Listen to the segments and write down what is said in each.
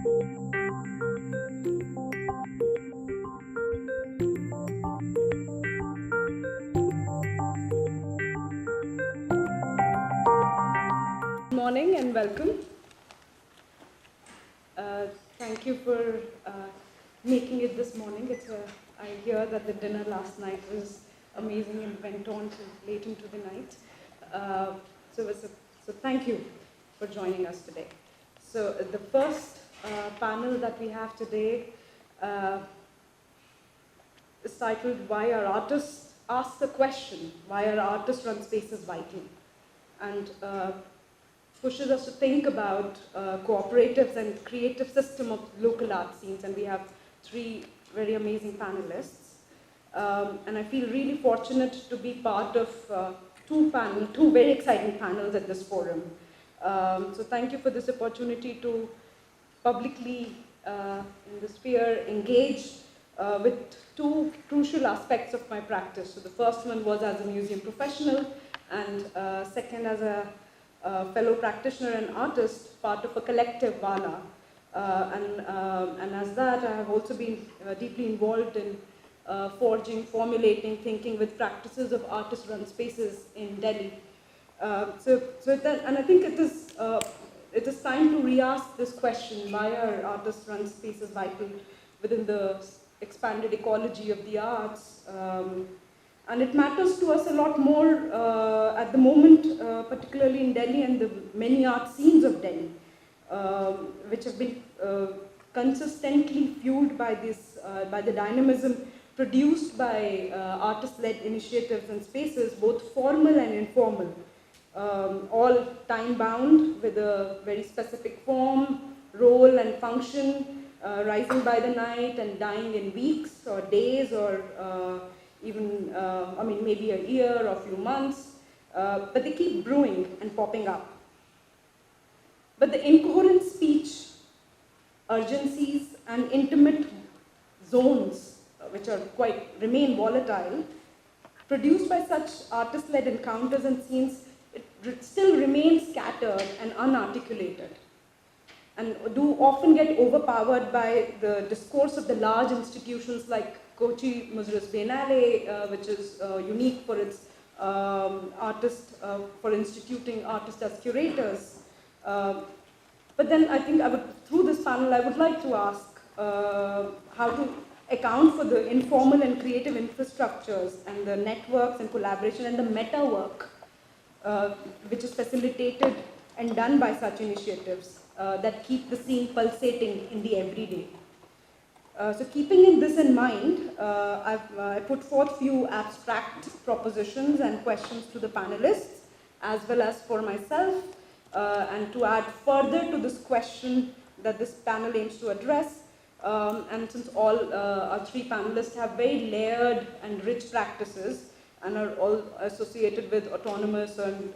Good morning and welcome. Thank you for making it this morning. I hear that the dinner last night was amazing and went on till late into the night. So thank you for joining us today. So the first panel that we have today is titled "Why Are Artists?" Ask the question, why are artist-run spaces vital? And pushes us to think about cooperatives and creative system of local art scenes. And we have three very amazing panelists. And I feel really fortunate to be part of two very exciting panels at this forum. So thank you for this opportunity to publicly, in the sphere, engage with two crucial aspects of my practice. So the first one was as a museum professional, and second as a fellow practitioner and artist, part of a collective, Vala. And as that, I have also been deeply involved in formulating, thinking with practices of artist-run spaces in Delhi. And I think it is time to re-ask this question: why are artist-run spaces vital within the expanded ecology of the arts? And it matters to us a lot more at the moment, particularly in Delhi and the many art scenes of Delhi, which have been consistently fueled by the dynamism produced by artist-led initiatives and spaces, both formal and informal, all time-bound with a very specific form, role, and function, rising by the night and dying in weeks or days or even, maybe a year or a few months, but they keep brewing and popping up. But the incoherent speech, urgencies, and intimate zones, which are remain volatile, produced by such artist-led encounters and scenes, it still remains scattered and unarticulated, and do often get overpowered by the discourse of the large institutions like Kochi Muzras Biennale, which is unique for its for instituting artists as curators. But then I think through this panel, I would like to ask how to account for the informal and creative infrastructures and the networks and collaboration and the meta work which is facilitated and done by such initiatives that keep the scene pulsating in the everyday. So keeping this in mind, I put forth few abstract propositions and questions to the panelists, as well as for myself, and to add further to this question that this panel aims to address. And since all our three panelists have very layered and rich practices and are all associated with autonomous and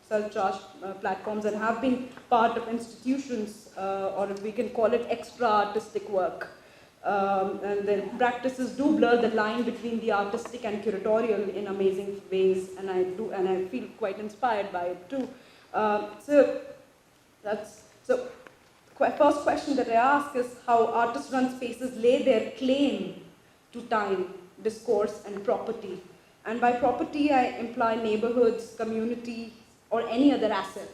self-charged platforms and have been part of institutions, or if we can call it extra artistic work, and their practices do blur the line between the artistic and curatorial in amazing ways, and I feel quite inspired by it too. First question that I ask is how artist-run spaces lay their claim to time, discourse, and property. And by property, I imply neighborhoods, community, or any other asset.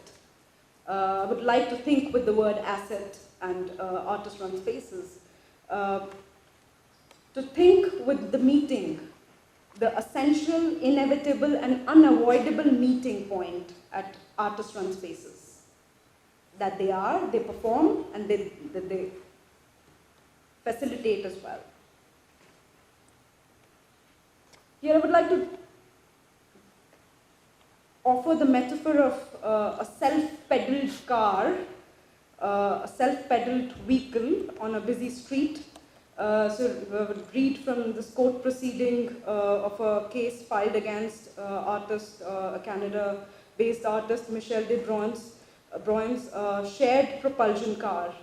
I would like to think with the word asset and artist-run spaces. To think with the meeting, the essential, inevitable, and unavoidable meeting point at artist-run spaces. That they perform, and they facilitate as well. Here I would like to offer the metaphor of a self-pedaled car, a self-pedaled vehicle on a busy street. So I would read from this court proceeding of a case filed against a Canada-based artist, Michel de Bruyne's shared propulsion car,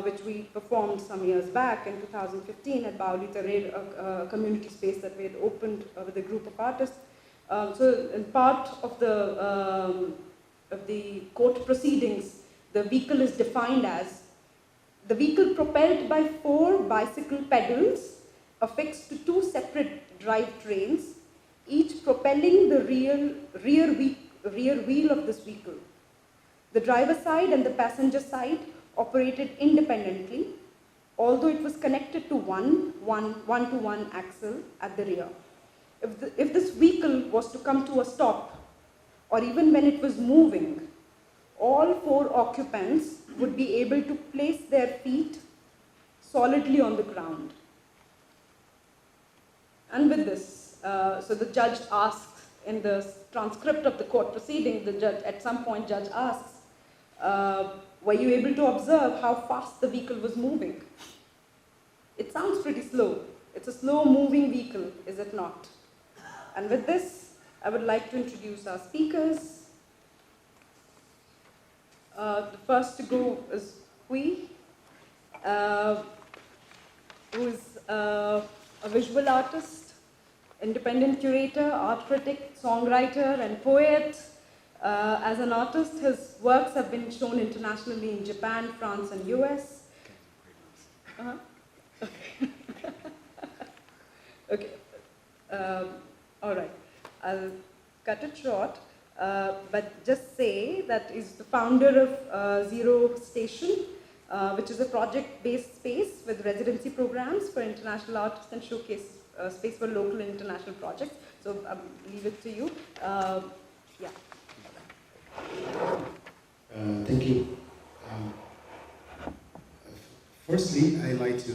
which we performed some years back in 2015 at Bauli Tareed, a community space that we had opened with a group of artists. So in part of the court proceedings, the vehicle is defined as The vehicle propelled by 4 bicycle pedals affixed to 2 separate drivetrains, each propelling the rear wheel of this vehicle. The driver side and the passenger side operated independently, although it was connected to one-to-one axle at the rear. If this vehicle was to come to a stop, or even when it was moving, all 4 occupants would be able to place their feet solidly on the ground. And with this, so the judge asks, in the transcript of the court proceeding, the judge, at some point, judge asks, were you able to observe how fast the vehicle was moving? It sounds pretty slow. It's a slow-moving vehicle, is it not? And with this, I would like to introduce our speakers. The first to go is Hui, who is a visual artist, independent curator, art critic, songwriter, and poet. As an artist, his works have been shown internationally in Japan, France, and US. Okay. Okay. All right. I'll cut it short, but just say that he's the founder of Zero Station, which is a project-based space with residency programs for international artists and showcase space for local and international projects. So I'll leave it to you. Yeah. Thank you. Firstly, I'd like to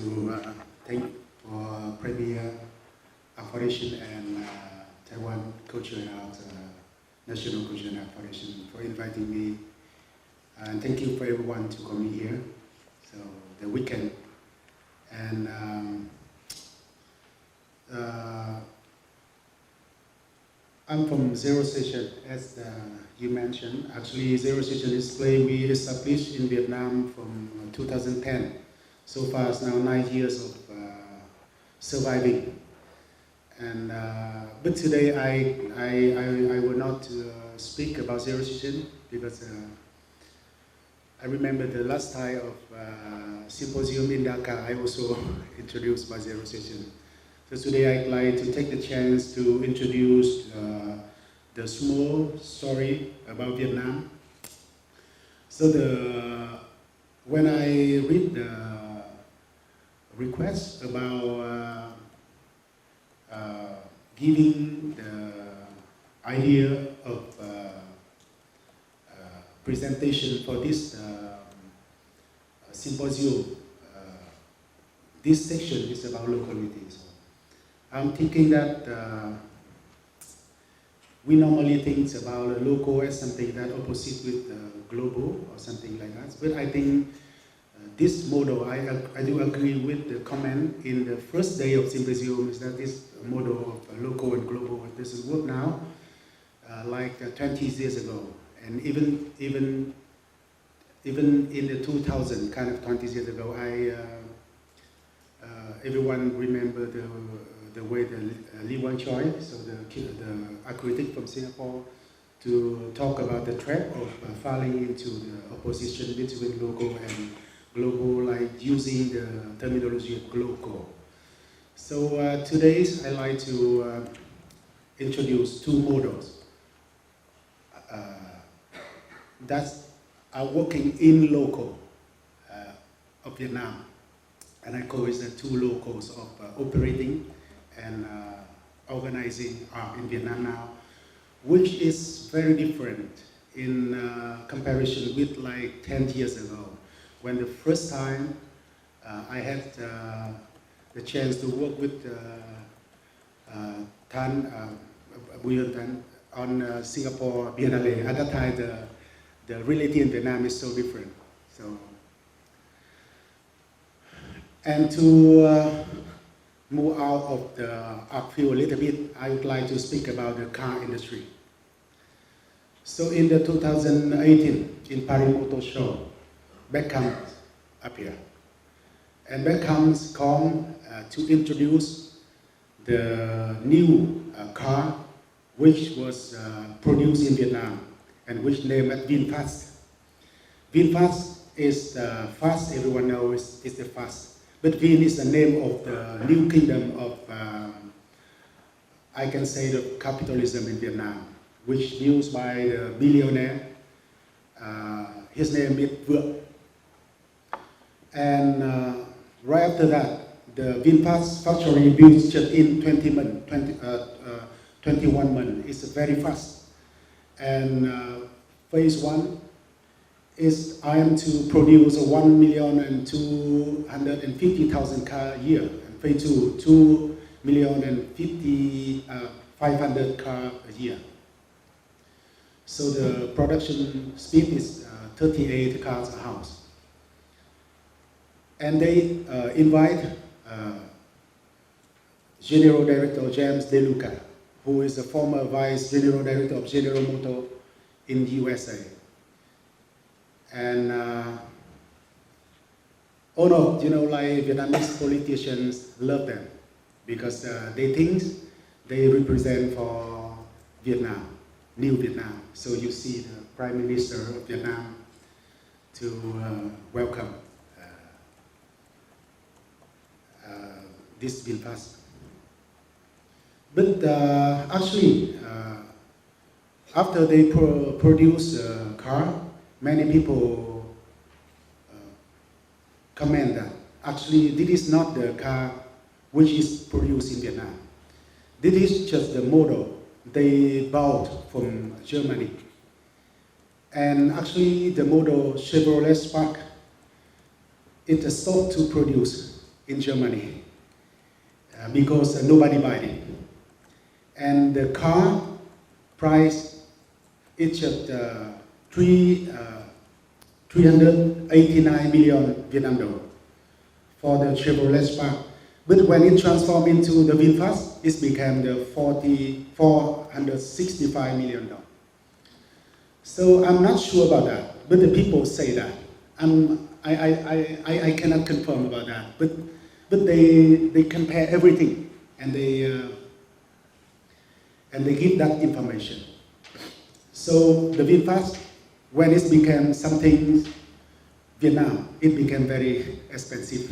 thank Prameya Foundation and Taiwan Cultural Art, National Cultural Art Foundation for inviting me. And thank you for everyone to come here. So the weekend. And I'm from Zero Station, as you mentioned. Actually, Zero Station display we established in Vietnam from 2010. So far, it's now 9 years of surviving. And but today, I will not speak about Zero Station because I remember the last time of symposium in Dhaka. I also introduced my Zero Station. So today I'd like to take the chance to introduce the small story about Vietnam. So when I read the request about giving the idea of presentation for this symposium, this section is about localities. I'm thinking that we normally think about local as something that opposite with global or something like that. But I think this model, I do agree with the comment in the first day of symposium is that this model of local and global doesn't work now, like 20 years ago, and even in the 2000, kind of 20 years ago, everyone remember the way the Lee Wang Choi, so the art critic from Singapore, to talk about the threat of falling into the opposition between local and global, like using the terminology of global. So today I'd like to introduce 2 models that are working in local of Vietnam. And I call it the 2 locals of operating and organizing art in Vietnam now, which is very different in comparison with like 10 years ago, when the first time I had the chance to work with Bùi Tan on Singapore Biennale. At that time, the reality in Vietnam is so different. So, and to move out of the art field a little bit, I would like to speak about the car industry. So in the 2018, in Paris Motor Show, Beckham appeared. And Beckham's come to introduce the new car which was produced in Vietnam and which named VinFast. VinFast is the fast, everyone knows is the fast. But Vin is the name of the new kingdom of, I can say, the capitalism in Vietnam, which used by the billionaire. His name is Vượng. And right after that, the VinFast factory built just in 21 months. It's very fast. And phase one is I am to produce 1,250,000 cars a year. And phase two, 2,050,500 cars a year. So the production speed is 38 cars a house. And they invite General Director James DeLuca, who is the former Vice General Director of General Motors in the USA. And all of, like Vietnamese politicians love them because they think they represent for Vietnam, new Vietnam. So you see the Prime Minister of Vietnam to welcome this VinFast. But actually, after they produce a car, many people comment that actually this is not the car which is produced in Vietnam. This is just the model they bought from Germany. And actually the model Chevrolet Spark, it stopped to produce in Germany because nobody bought it. And the car price is just 389 million Vietnam dollars for the Chevrolet Spark. But when it transformed into the VinFast, it became the 465 million dollars. So I'm not sure about that, but the people say that. I cannot confirm about that, but they compare everything and they give that information. So the VinFast, when it became something Vietnam, it became very expensive.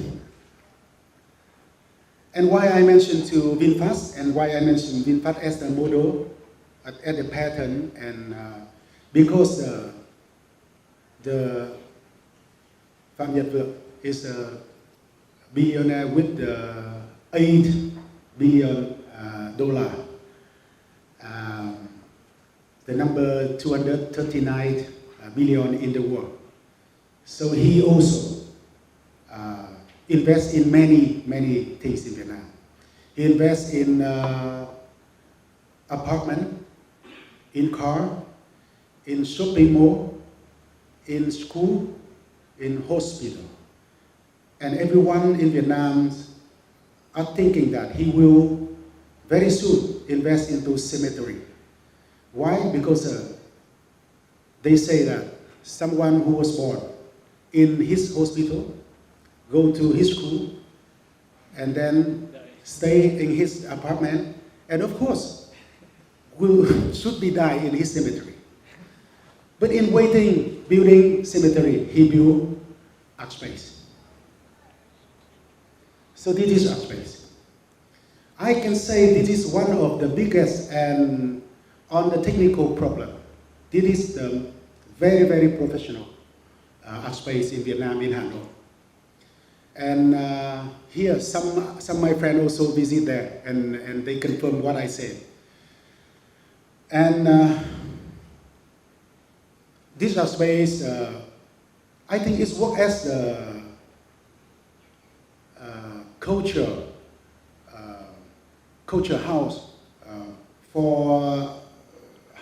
And why I mentioned to VinFast and why I mentioned VinFast as the model, as the pattern, and because the Phạm Nhật Vượng is a billionaire with $8 billion. The number 239 billion in the world. So he also invests in many things in Vietnam. He invests in apartment, in car, in shopping mall, in school, in hospital. And everyone in Vietnam are thinking that he will very soon invest into cemetery. Why? Because they say that someone who was born in his hospital, go to his school, and stay in his apartment, and of course, should be die in his cemetery. But in waiting, building cemetery, he built art space. So this is art space. I can say this is one of the biggest and on the technical problem. This is the very professional art space in Vietnam, in Hanoi. And here, some of my friends also visit there, and they confirm what I said. And this art space, I think it's work as the culture house for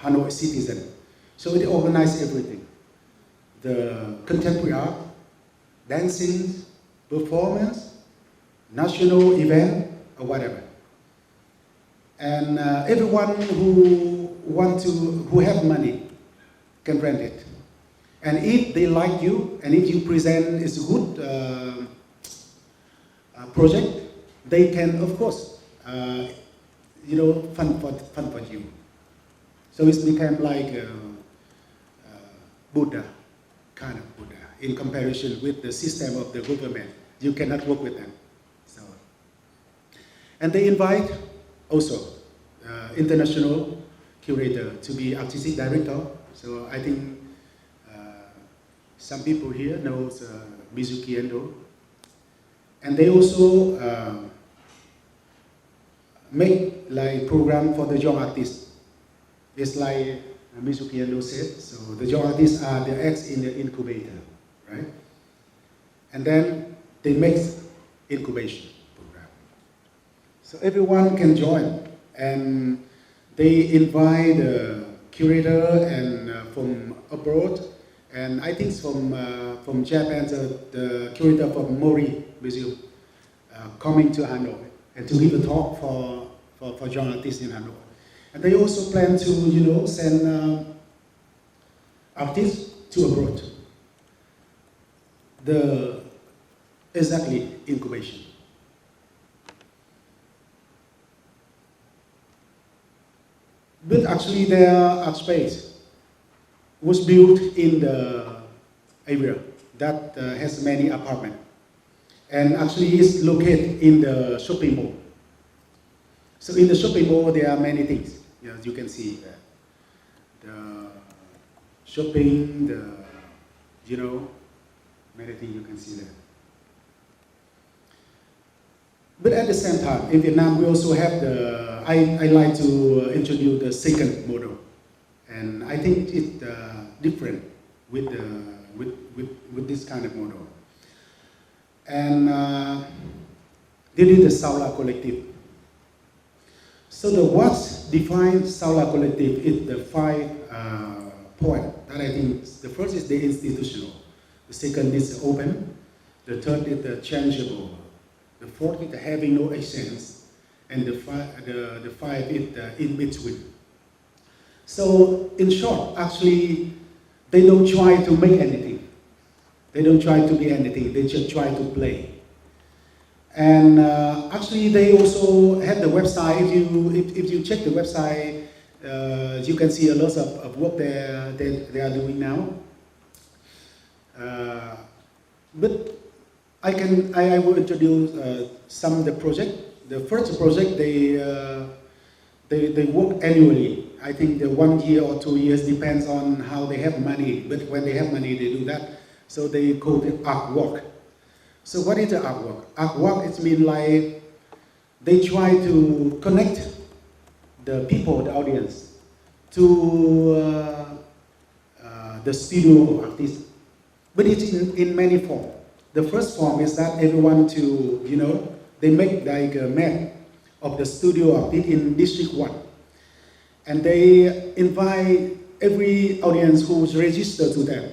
Hanoi citizen. So it organizes everything. The contemporary art, dancing, performance, national event, or whatever. And everyone who have money can rent it. And if they like you, and if you present is a good project, they can, of course, fund for you. So it's become like Buddha, kind of Buddha. in comparison with the system of the government. You cannot work with them. So, and they invite also international curator to be artistic director. So I think some people here knows Mizuki Endo. And they also make like program for the young artists. It's like Mizuki Endo said, so the young artists are the eggs in the incubator, right? And then they make incubation program. So everyone can join, and they invite the curator and from abroad, and I think from Japan, the curator from Mori Museum coming to Hanoi and to give a talk for young artists in Hanoi. And they also plan to, send artists to abroad. Exactly incubation. But actually their art space was built in the area that has many apartments. And actually is located in the shopping mall. So in the shopping mall there are many things. As you can see the shopping, many things you can see there. But at the same time, in Vietnam, we also have I like to introduce the second model. And I think it's different with this kind of model. And they did the Saula Collective. So what defines Saula Collective is the 5 points that I think. The first is the institutional. The second is open. The third is the changeable. The fourth is the having no essence. And the five is the in between. So in short, actually, they don't try to make anything. They don't try to be anything. They just try to play. And actually, they also have the website. If you check the website, you can see a lot of work they are doing now. But I will introduce some of the project. The first project they work annually. I think the 1 year or 2 years depends on how they have money. But when they have money, they do that. So they call it artwork. So what is the artwork? Artwork, it means like they try to connect the people, the audience, to the studio artist. But it's in many forms. The first form is that everyone they make like a map of the studio artist in District 1. And they invite every audience who's registered to them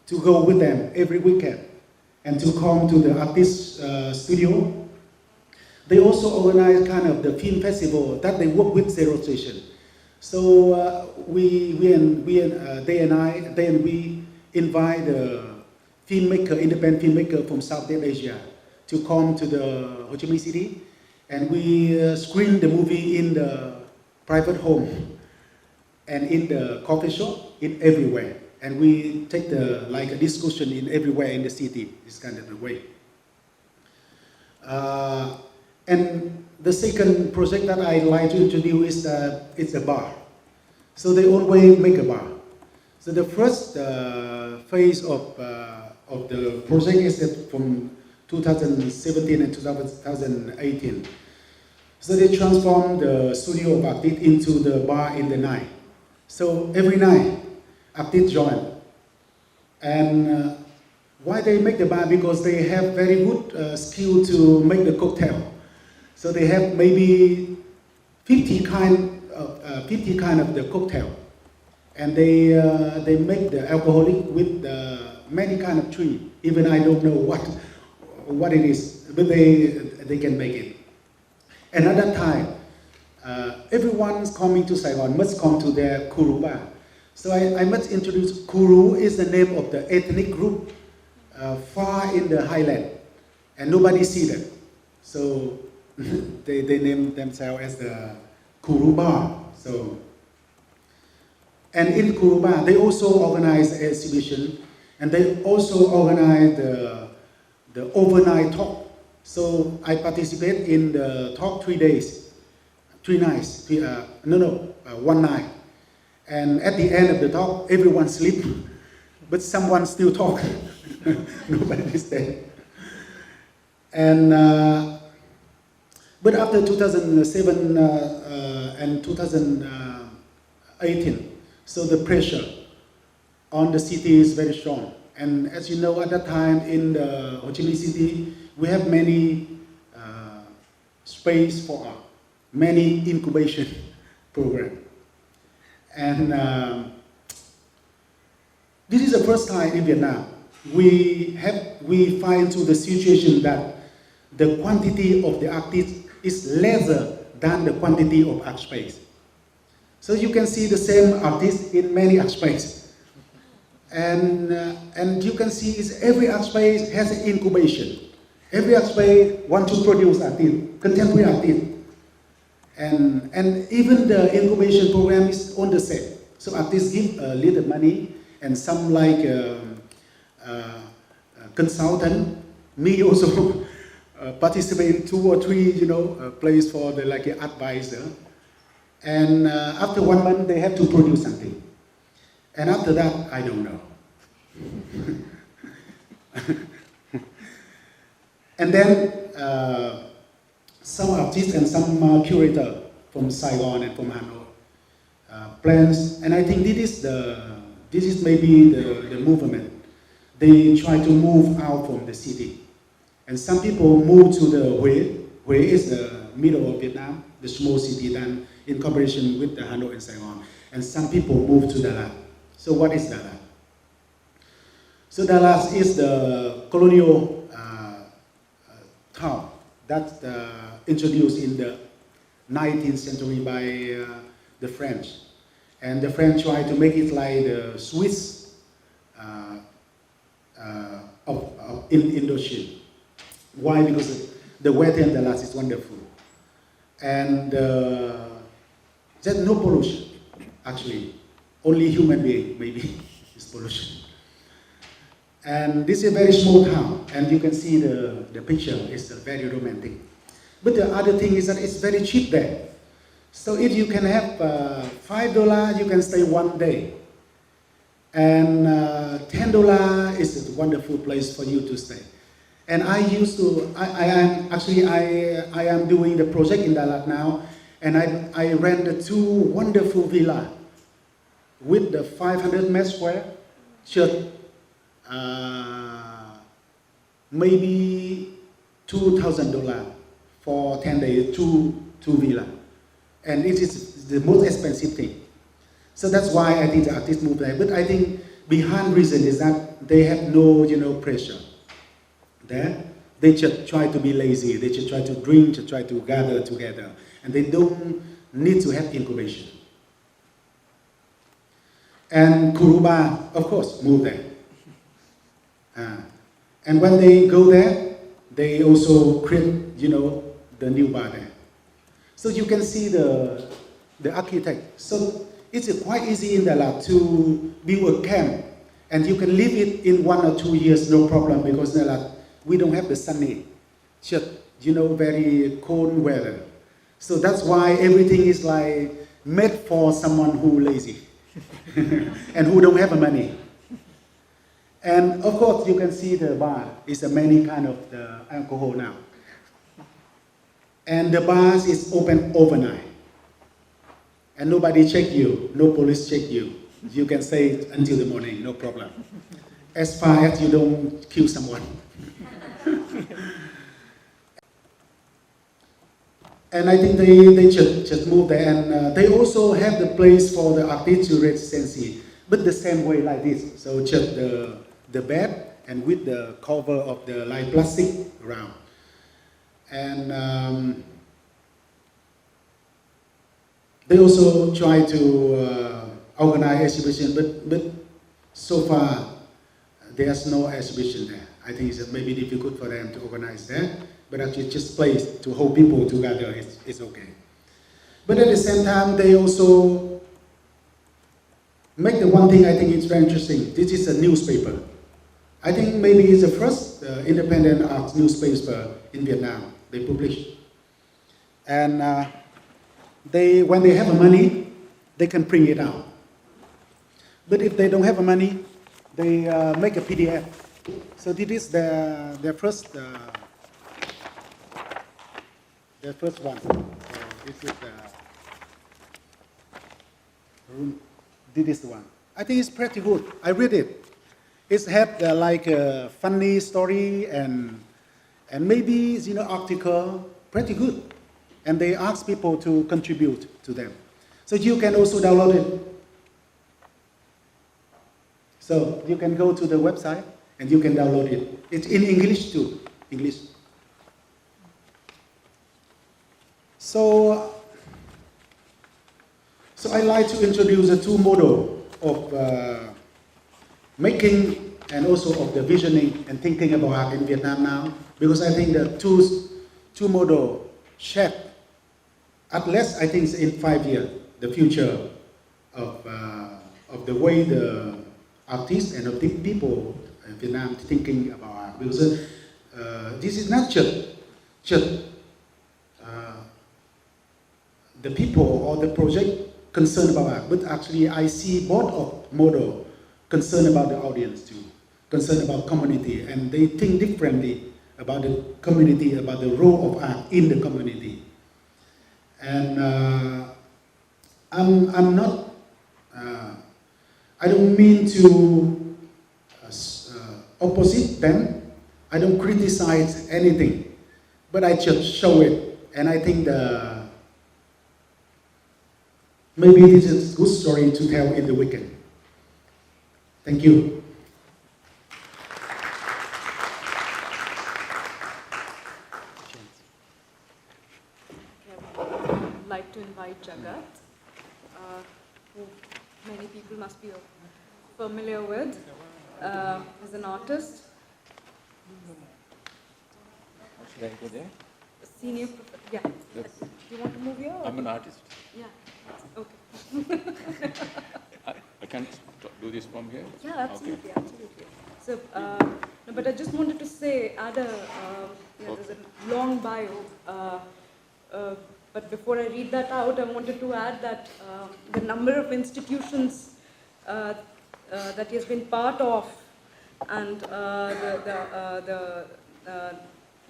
to go with them every weekend and to come to the artist studio. They also organize kind of the film festival that they work with Zero Station. So we invite the filmmaker, independent filmmaker from Southeast Asia to come to the Ho Chi Minh City, and we screen the movie in the private home and in the coffee shop, in everywhere. And we take a discussion in everywhere in the city, this kind of the way. And the second project that I'd like to introduce is it's a bar. So they always make a bar. So the first phase of the project is that from 2017 and 2018. So they transform the studio of artists into the bar in the night. So every night, artists join. And why they make the bar? Because they have very good skill to make the cocktail. So they have maybe 50 kind of the cocktail. And they make the alcoholic with many kind of tree. Even I don't know what it is, but they can make it. Another time, everyone's coming to Saigon must come to their Kuru bar. So I must introduce Kuru is the name of the ethnic group far in the highland, and nobody see them. So they name themselves as the Kuru bar. So, and in Kuru bar, they also organize an exhibition, And they also organize the overnight talk. So I participate in the talk 3 days, 3 nights, 1 night. And at the end of the talk, everyone sleep, but someone still talk. Nobody stay. And but after 2007 and 2018, so the pressure on the city is very strong. And as you know, at that time in the Ho Chi Minh City, we have many space for art, many incubation program. And this is the first time in Vietnam we find to the situation that the quantity of the artists is lesser than the quantity of art space. So you can see the same artist in many art spaces. And you can see is every art space has an incubation. Every art space wants to produce artists, contemporary artists. And even the incubation program is on the same. So artists give a little money, and some like consultant, me also participate in 2 or 3, place for the like an advisor. And after 1 month, they have to produce something. And after that, I don't know. And then some artists and some curator from Saigon and from Hanoi plans, and I think this is maybe the movement. They try to move out from the city, and some people move to the Hue. Hue is the middle of Vietnam, the small city done in cooperation with the Hanoi and Saigon, and some people move to Dalat. So what is Dalat? So Dalat is the colonial town that's introduced in the 19th century by the French. And the French tried to make it like the Swiss in Indochina. Why? Because the weather in Dalat is wonderful. And there's no pollution, actually. Only human being, maybe, is pollution. And this is a very small town, and you can see the picture is very romantic. But the other thing is that it's very cheap there. So if you can have $5, you can stay 1 day. And $10 is a wonderful place for you to stay. And I used to, I am doing the project in Dalat now, and I rented 2 wonderful villas with the 500 meters square, just maybe $2,000 for 10 days, two villas. And it is the most expensive thing. So that's why I think the artists move there. But I think behind reason is that they have no, pressure there. They just try to be lazy. They just try to drink, just try to gather together. And they don't need to have incubation. And Kuruba, of course, move there. And when they go there, they also create, the new bar there. So you can see the architect. So it's quite easy in Dalat to build a camp, and you can live it in 1 or 2 years, no problem, because Dalat, we don't have the sunny, just, very cold weather. So that's why everything is like made for someone who lazy and who don't have money. And of course, you can see the bar is a many kind of the alcohol now. And the bars is open overnight. And nobody check you, no police check you. You can stay until the morning, no problem. As far as you don't kill someone. And I think they just move there, and they also have the place for the artist to residency, but the same way like this. So just the bed and with the cover of the light plastic around. And they also try to organize exhibition, but so far there's no exhibition there. I think it's maybe difficult for them to organize there, but actually just place to hold people together is okay. But at the same time, they also make the one thing I think is very interesting. This is a newspaper. I think maybe it's the first independent art newspaper in Vietnam they publish. And when they have money, they can print it out. But if they don't have money, they make a PDF. So this is their first one. This is the room. This is the one. I think it's pretty good. I read it. It's had like a funny story and maybe article, pretty good. And they ask people to contribute to them. So you can also download it. So you can go to the website and you can download it. It's in English too, English. So I like to introduce the two models of making and also of the visioning and thinking about art in Vietnam now, because I think the two models shape, at least I think in 5 years, the future of the way the artists and of the people in Vietnam thinking about art. Because this is not just the people or the project concerned about art, but actually I see both of model concerned about the audience too, concerned about community, and they think differently about the community, about the role of art in the community. And I'm not, I don't mean to opposite them. I don't criticize anything, but I just show it. And I think maybe this is a good story to tell in the weekend. Thank you. I'd like to invite Jagat, who many people must be familiar with, as an artist. Should I go there? Senior, yeah. Yes. Do you want to move here? I'm an artist. Yeah, okay. I can do this from here? Yeah, absolutely, absolutely. So, no, but I just wanted to say, there's a long bio, but before I read that out, I wanted to add that the number of institutions that he has been part of, and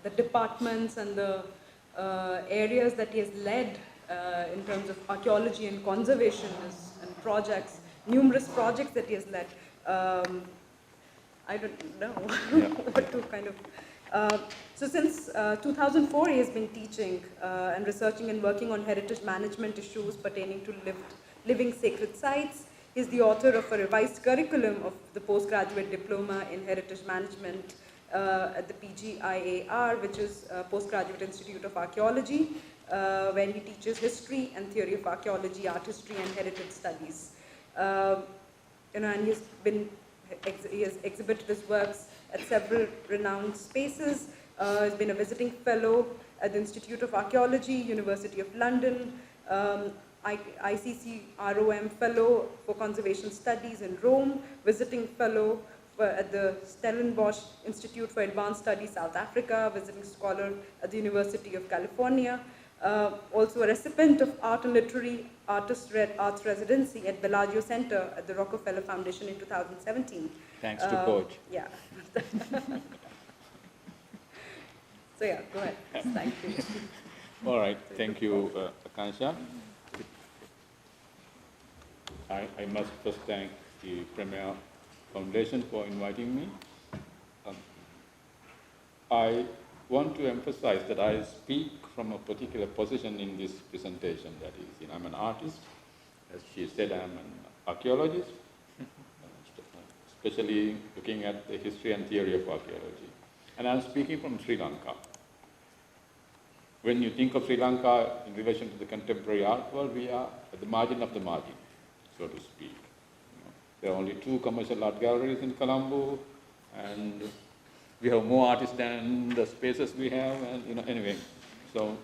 the departments and the areas that he has led in terms of archaeology and conservation and projects, numerous projects that he has led. I don't know what to kind of... so since 2004, he has been teaching and researching and working on heritage management issues pertaining to living sacred sites. He's the author of a revised curriculum of the postgraduate diploma in heritage management at the PGIAR, which is Postgraduate Institute of Archaeology, where he teaches history and theory of archaeology, art history, and heritage studies. And he has exhibited his works at several renowned spaces. He's been a visiting fellow at the Institute of Archaeology, University of London, ICC ROM Fellow for Conservation Studies in Rome, visiting fellow at the Stellenbosch Institute for Advanced Studies, South Africa, visiting scholar at the University of California, also a recipient of Art and Literary Arts Residency at Bellagio Center at the Rockefeller Foundation in 2017. Thanks to Coach. Yeah. So yeah, go ahead. Thank you. All right, thank you, Akansha. I must first thank the Prameya Foundation for inviting me. I want to emphasize that I speak from a particular position in this presentation. That is, I'm an artist. As she said, I'm an archaeologist, especially looking at the history and theory of archaeology. And I'm speaking from Sri Lanka. When you think of Sri Lanka in relation to the contemporary art world, we are at the margin of the margin, so to speak. There are only 2 commercial art galleries in Colombo, and we have more artists than the spaces we have, and anyway, so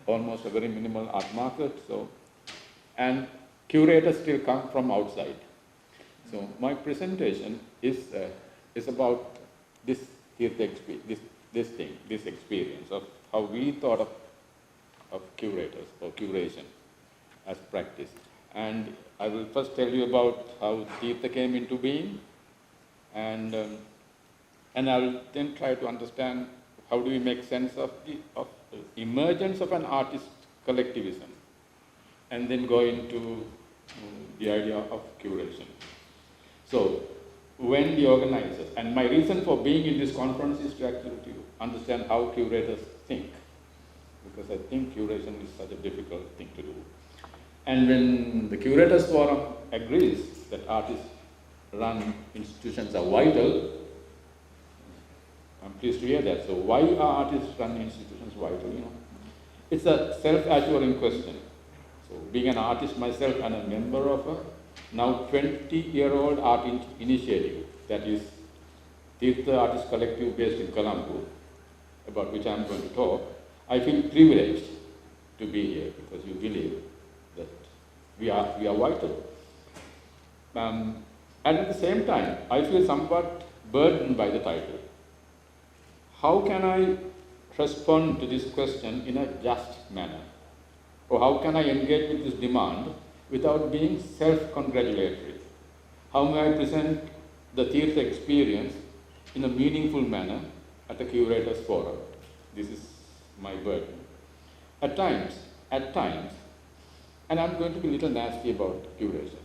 almost a very minimal art market. So, and curators still come from outside. So my presentation is about this this experience of how we thought of curators or curation as practice. And I will first tell you about how Tirtha came into being, and I will then try to understand how do we make sense of the emergence of an artist collectivism, and then go into the idea of curation. So, when the organizers, and my reason for being in this conference is to actually to understand how curators think, because I think curation is such a difficult thing to do. And when the Curators Forum agrees that artist-run institutions are vital, I'm pleased to hear that. So why are artist-run institutions vital? You know, it's a self-assuring question. So being an artist myself and a member of a now 20-year-old art initiative, that is Tirtha Artist Collective based in Colombo, about which I'm going to talk, I feel privileged to be here because you believe that we are vital. And at the same time, I feel somewhat burdened by the title. How can I respond to this question in a just manner? Or how can I engage with this demand without being self-congratulatory? How may I present the Tirtha experience in a meaningful manner at the Curators Forum? This is my burden. At times, and I'm going to be a little nasty about curation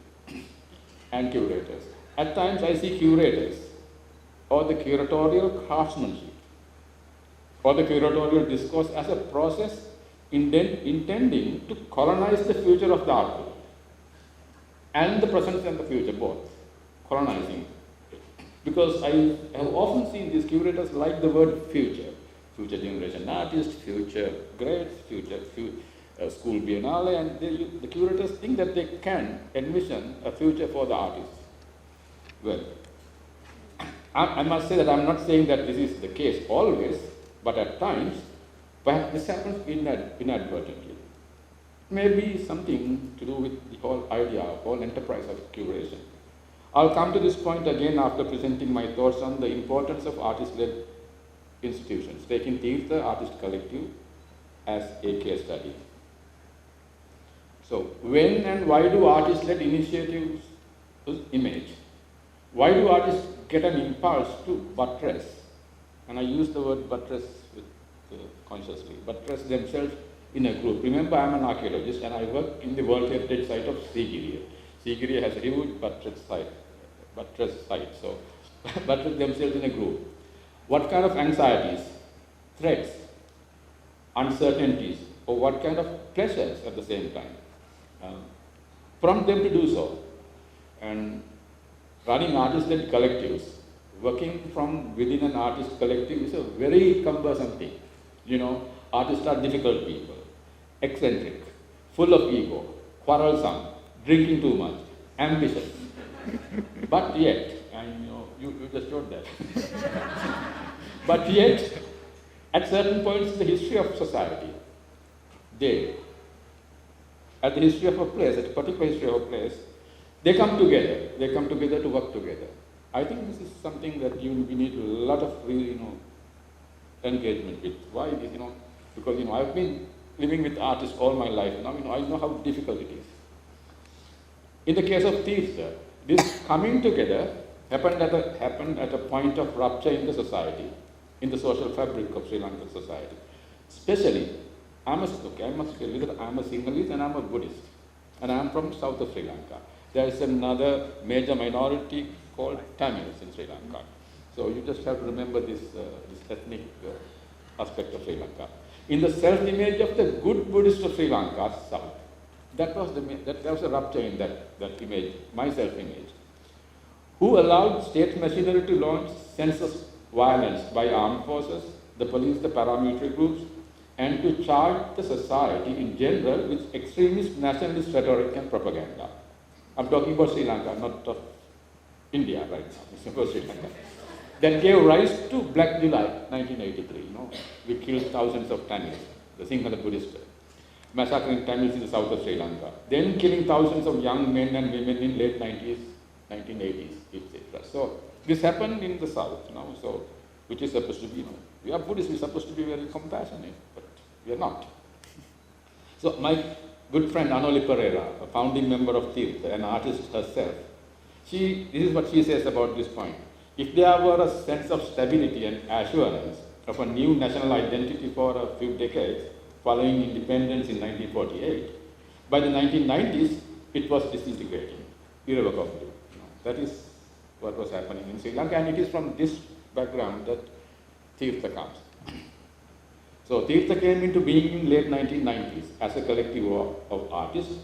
and curators. At times I see curators or the curatorial craftsmanship or the curatorial discourse as a process intending to colonize the future of the art world and the present and the future, both, colonizing it. Because I have often seen these curators like the word future generation artists, future grades, future school biennale, and the curators think that they can envision a future for the artists. Well, I must say that I'm not saying that this is the case always, but at times, perhaps this happens inadvertently. Maybe something to do with the whole idea, whole enterprise of curation. I'll come to this point again after presenting my thoughts on the importance of artist-led institutions, taking Tirtha Artist Collective as a case study. So, when and why do artist-led initiatives emerge? Why do artists get an impulse to buttress? And I use the word buttress consciously, buttress themselves in a group. Remember, I'm an archaeologist and I work in the World Heritage Site of Sigiriya. Sigiriya has a huge buttress site, so buttress themselves in a group. What kind of anxieties, threats, uncertainties, or what kind of pleasures at the same time prompt them to do so? And running artist-led collectives, working from within an artist collective is a very cumbersome thing. You know, artists are difficult people, eccentric, full of ego, quarrelsome, drinking too much, ambitious. But yet, and you just showed that. But yet, at certain points in the history of society, at the history of a place, at a particular history of a place, they come together. They come together to work together. I think this is something that we need a lot of engagement with. Why? Because I've been living with artists all my life. Now I know how difficult it is. In the case of Tirtha, this coming together happened at a point of rupture in the society, in the social fabric of Sri Lankan society. Especially, I must tell you that I'm a Sinhalese and I'm a Buddhist, and I'm from south of Sri Lanka. There is another major minority called Tamils in Sri Lanka. So you just have to remember this ethnic aspect of Sri Lanka. In the self-image of the good Buddhist of Sri Lanka, south, that was a rupture in that image, my self-image. Who allowed state machinery to launch senseless violence by armed forces, the police, the paramilitary groups, and to charge the society in general with extremist nationalist rhetoric and propaganda. I'm talking about Sri Lanka, not of India right now. It's about Sri Lanka. That gave rise to Black July 1983. We killed thousands of Tamils, the Sinhala Buddhist, massacring Tamils in the south of Sri Lanka. Then killing thousands of young men and women in late 90s, 1980s, etc. So this happened in the south now. So which is supposed to be, we are Buddhists, we're supposed to be very compassionate, but we are not. So my good friend Anoli Pereira, a founding member of Tirtha, an artist herself, this is what she says about this point. If there were a sense of stability and assurance of a new national identity for a few decades following independence in 1948, by the 1990s, it was disintegrating irrevocably. That is what was happening in Sri Lanka, and it is from this background that Tirtha comes. So Tirtha came into being in late 1990s as a collective of artists,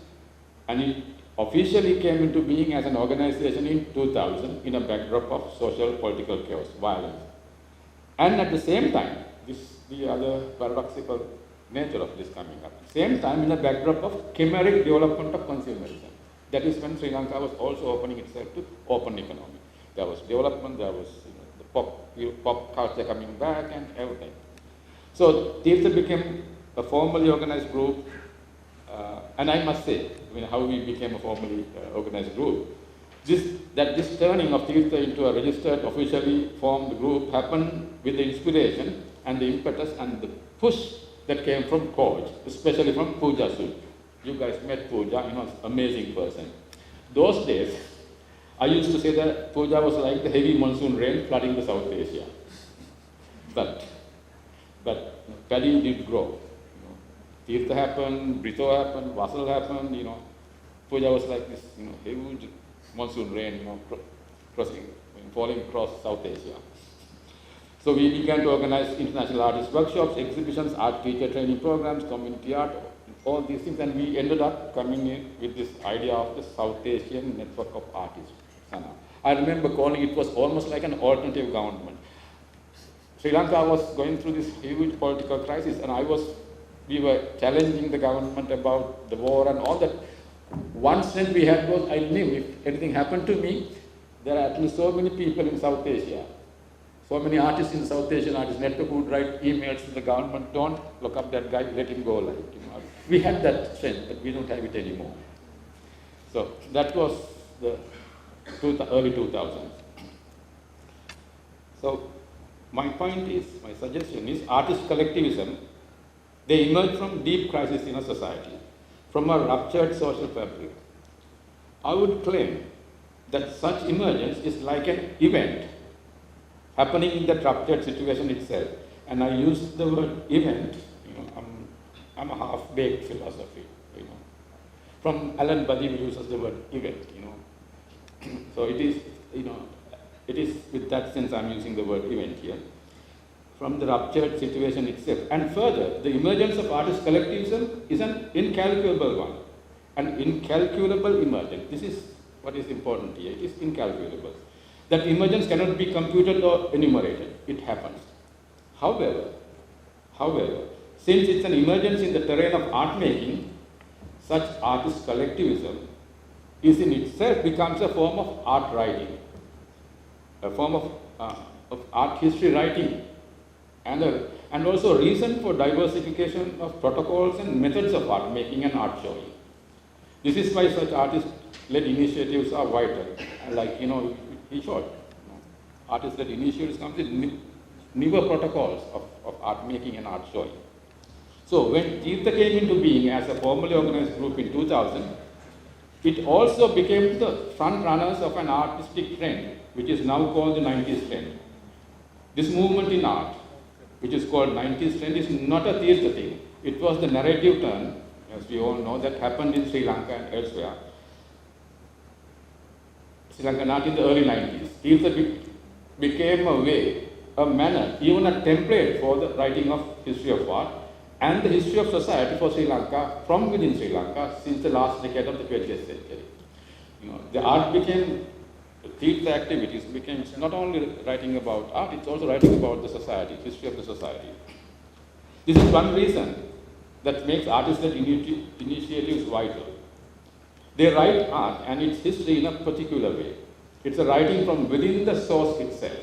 and it officially came into being as an organization in 2000 in a backdrop of social political chaos, violence. And at the same time, this is the other paradoxical nature of this coming up. At the same time, in a backdrop of chimeric development of consumerism. That is when Sri Lanka was also opening itself to open economy. There was development, there was the pop culture coming back and everything. So Tirtha became a formally organized group, and I must say, how we became a formally organized group. This turning of Tirtha into a registered, officially formed group happened with the inspiration and the impetus and the push that came from Coach, especially from Pooja Sud. You guys met Pooja, amazing person. Those days, I used to say that Pooja was like the heavy monsoon rain flooding the South Asia. But paddy did grow. Tirtha happened, Brito happened, Vasal happened, Pooja was like this, huge monsoon rain, falling across South Asia. So we began to organize international artist workshops, exhibitions, art teacher training programs, community art, all these things, and we ended up coming in with this idea of the South Asian Network of Artists. I remember calling it was almost like an alternative government. Sri Lanka was going through this huge political crisis, and we were challenging the government about the war and all that. One strength we had was I knew if anything happened to me, there are at least so many people in South Asia, so many artists in the South Asian Artists Network who would write emails to the government, don't look up that guy, let him go. We had that strength, but we don't have it anymore. So that was the early 2000s. So my point is, my suggestion is, artist collectivism, they emerge from deep crisis in a society, from a ruptured social fabric. I would claim that such emergence is like an event happening in that ruptured situation itself. And I use the word event, I'm a half-baked philosophy, From Alan Badiv uses the word event, So it is with that sense I'm using the word event here. From the ruptured situation itself. And further, the emergence of artist collectivism is an incalculable one. An incalculable emergence. This is what is important here. It is incalculable. That emergence cannot be computed or enumerated. It happens. However, since it's an emergence in the terrain of art making, such artist collectivism is in itself becomes a form of art writing, a form of art history writing, and also a reason for diversification of protocols and methods of art making and art showing. This is why such artist-led initiatives are vital. Like, he showed, artist-led initiatives come with newer protocols of art making and art showing. So when Tirtha came into being as a formally organized group in 2000, it also became the front runners of an artistic trend, which is now called the 90s trend. This movement in art, which is called 90s trend, is not a Tirtha thing. It was the narrative turn, as we all know, that happened in Sri Lanka and elsewhere. Sri Lanka not in the early 90s. Tirtha became a way, a manner, even a template for the writing of history of art and the history of society for Sri Lanka from within Sri Lanka since the last decade of the 20th century. The art became, Tirtha activities became not only writing about art, it's also writing about the society, history of the society. This is one reason that makes artist-led initiatives vital. They write art and its history in a particular way. It's a writing from within the source itself.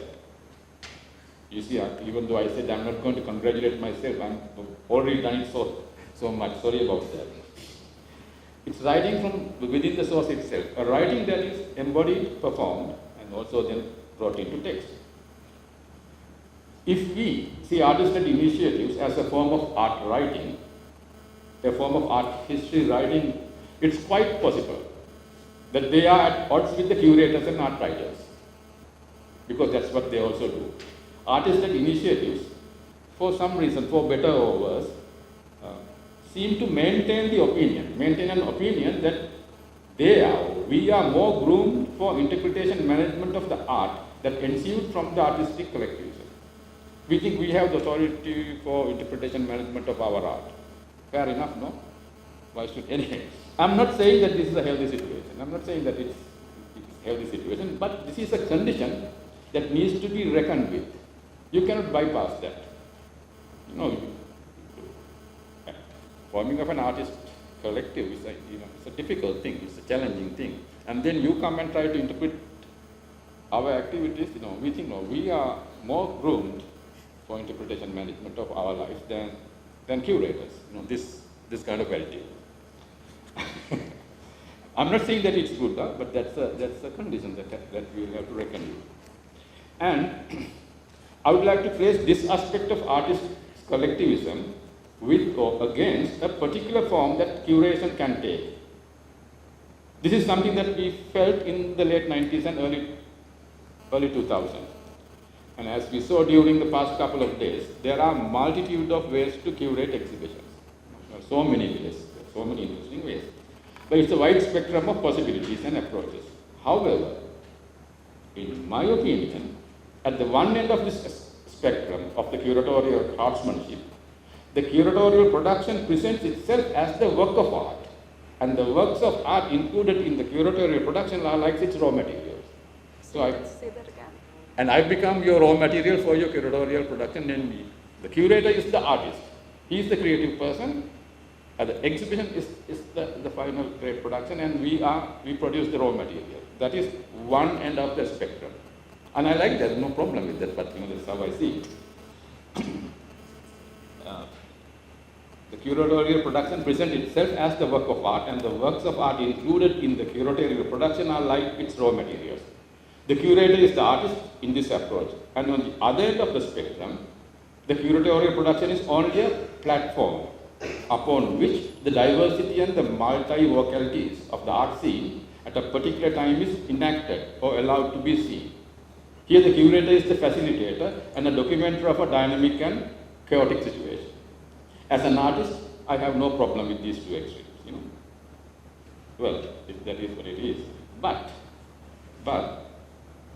You see, even though I said I'm not going to congratulate myself, I'm already done it so much. Sorry about that. It's writing from within the source itself. A writing that is embodied, performed, and also then brought into text. If we see artist-led initiatives as a form of art writing, a form of art history writing, it's quite possible that they are at odds with the curators and art writers, because that's what they also do. Artist-led initiatives, for some reason, for better or worse, seem to maintain an opinion that we are more groomed for interpretation management of the art that ensued from the artistic collectivism. We think we have the authority for interpretation management of our art. Fair enough, no? Why should anyway? I'm not saying that this is a healthy situation. I'm not saying that it's a healthy situation, but this is a condition that needs to be reckoned with. You cannot bypass that. You know, forming of an artist collective is it's a difficult thing, it's a challenging thing. And then you come and try to interpret our activities, we think we are more groomed for interpretation management of our lives than curators. This kind of attitude. I'm not saying that it's good, but that's a condition that we will have to reckon with. And I would like to place this aspect of artist collectivism with or against a particular form that curation can take. This is something that we felt in the late 90s and early 2000s. And as we saw during the past couple of days, there are a multitude of ways to curate exhibitions. So many ways, so many interesting ways. But it's a wide spectrum of possibilities and approaches. However, in my opinion, at the one end of this spectrum of the curatorial craftsmanship, the curatorial production presents itself as the work of art, and the works of art included in the curatorial production are like its raw materials. So say that again. And I become your raw material for your curatorial production, and the curator is the artist. He is the creative person, and the exhibition is the final great production, and we produce the raw material. That is one end of the spectrum. And I like that, no problem with that, but that's how I see it. The curatorial production presents itself as the work of art, and the works of art included in the curatorial production are like its raw materials. The curator is the artist in this approach, and on the other end of the spectrum, the curatorial production is only a platform upon which the diversity and the multi-vocalities of the art scene at a particular time is enacted or allowed to be seen. Here the curator is the facilitator and a documenter of a dynamic and chaotic situation. As an artist, I have no problem with these two extremes, Well, that is what it is. But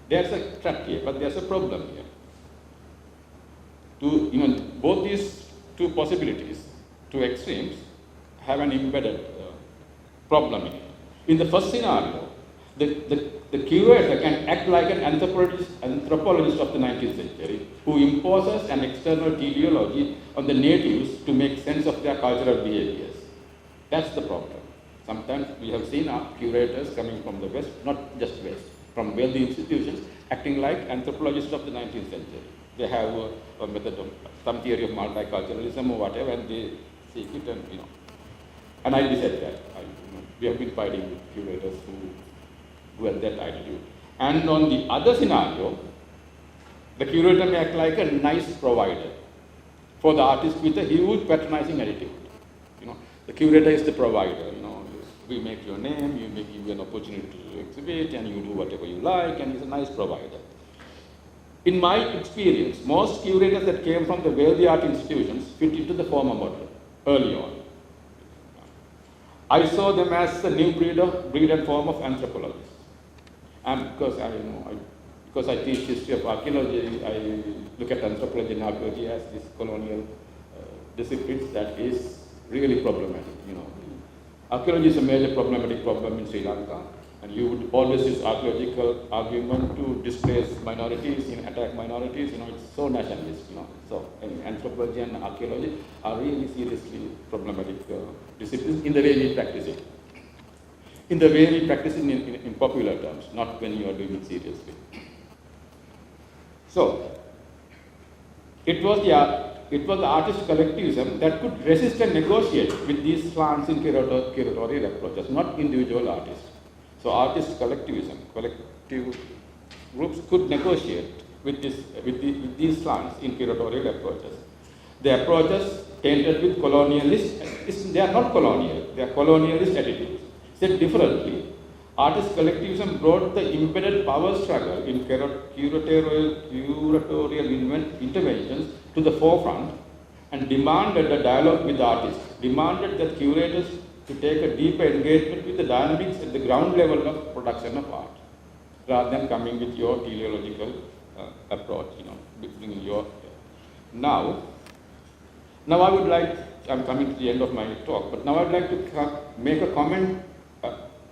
there's a trap here, but there's a problem here. Both these two possibilities, two extremes, have an embedded problem in it. In the first scenario, the curator can act like an anthropologist of the 19th century who imposes an external teleology on the natives to make sense of their cultural behaviors. That's the problem. Sometimes we have seen our curators coming from the West, not just West, from wealthy institutions, acting like anthropologists of the 19th century. They have a method of some theory of multiculturalism or whatever, and they seek it, and I dissent that. We have been fighting with curators who have that attitude. And on the other scenario, the curator may act like a nice provider for the artist with a huge patronizing attitude. The curator is the provider. We make your name, we give you an opportunity to exhibit, and you do whatever you like, and he's a nice provider. In my experience, most curators that came from the wealthy art institutions fit into the former model early on. I saw them as the new breed and form of anthropologists. And because I teach history of archaeology, I look at anthropology and archaeology as this colonial disciplines that is really problematic. Archaeology is a major problematic problem in Sri Lanka, and you would always use archaeological argument to displace minorities, attack minorities. It's so nationalist. So anthropology and archaeology are really seriously problematic disciplines in the way we practice it. In the way we practice it in popular terms, not when you are doing it seriously. So, it was the artist collectivism that could resist and negotiate with these slants in curatorial approaches, not individual artists. So, artist collectivism, collective groups could negotiate with these slants in curatorial approaches. The approaches tainted with colonialist, they are not colonial, they are colonialist attitudes. Said differently, artist collectivism brought the embedded power struggle in curatorial interventions to the forefront and demanded a dialogue with artists, demanded that curators to take a deeper engagement with the dynamics at the ground level of production of art, rather than coming with your teleological approach, bringing your... Now I would like, I'm coming to the end of my talk, but now I'd like to make a comment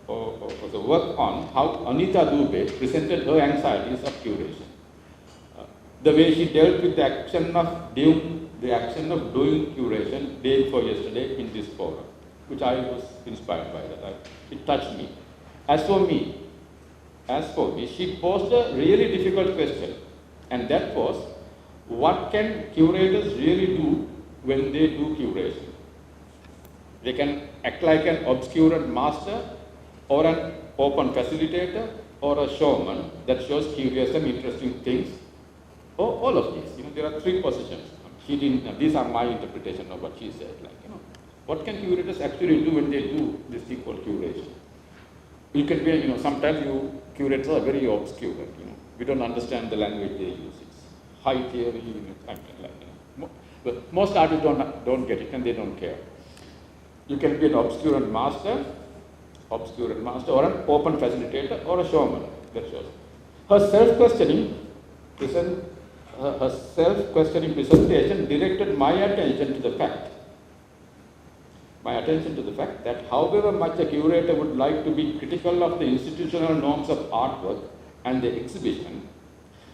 or the work on how Anita Dubé presented her anxieties of curation. The way she dealt with the action of doing curation day before yesterday in this forum, which I was inspired by that. It touched me. As for me, she posed a really difficult question, and that was, what can curators really do when they do curation? They can act like an obscurant master, or an open facilitator, or a showman that shows curious and interesting things, or all of these. There are three positions. She didn't. These are my interpretation of what she said. What can curators actually do when they do this thing called curation? You can be, sometimes curators are very obscure. We don't understand the language they use. It's high theory, but most artists don't get it and they don't care. You can be an obscurant master, or an open facilitator, or a showman. That shows. Her self-questioning presentation directed my attention to the fact that however much a curator would like to be critical of the institutional norms of artwork and the exhibition,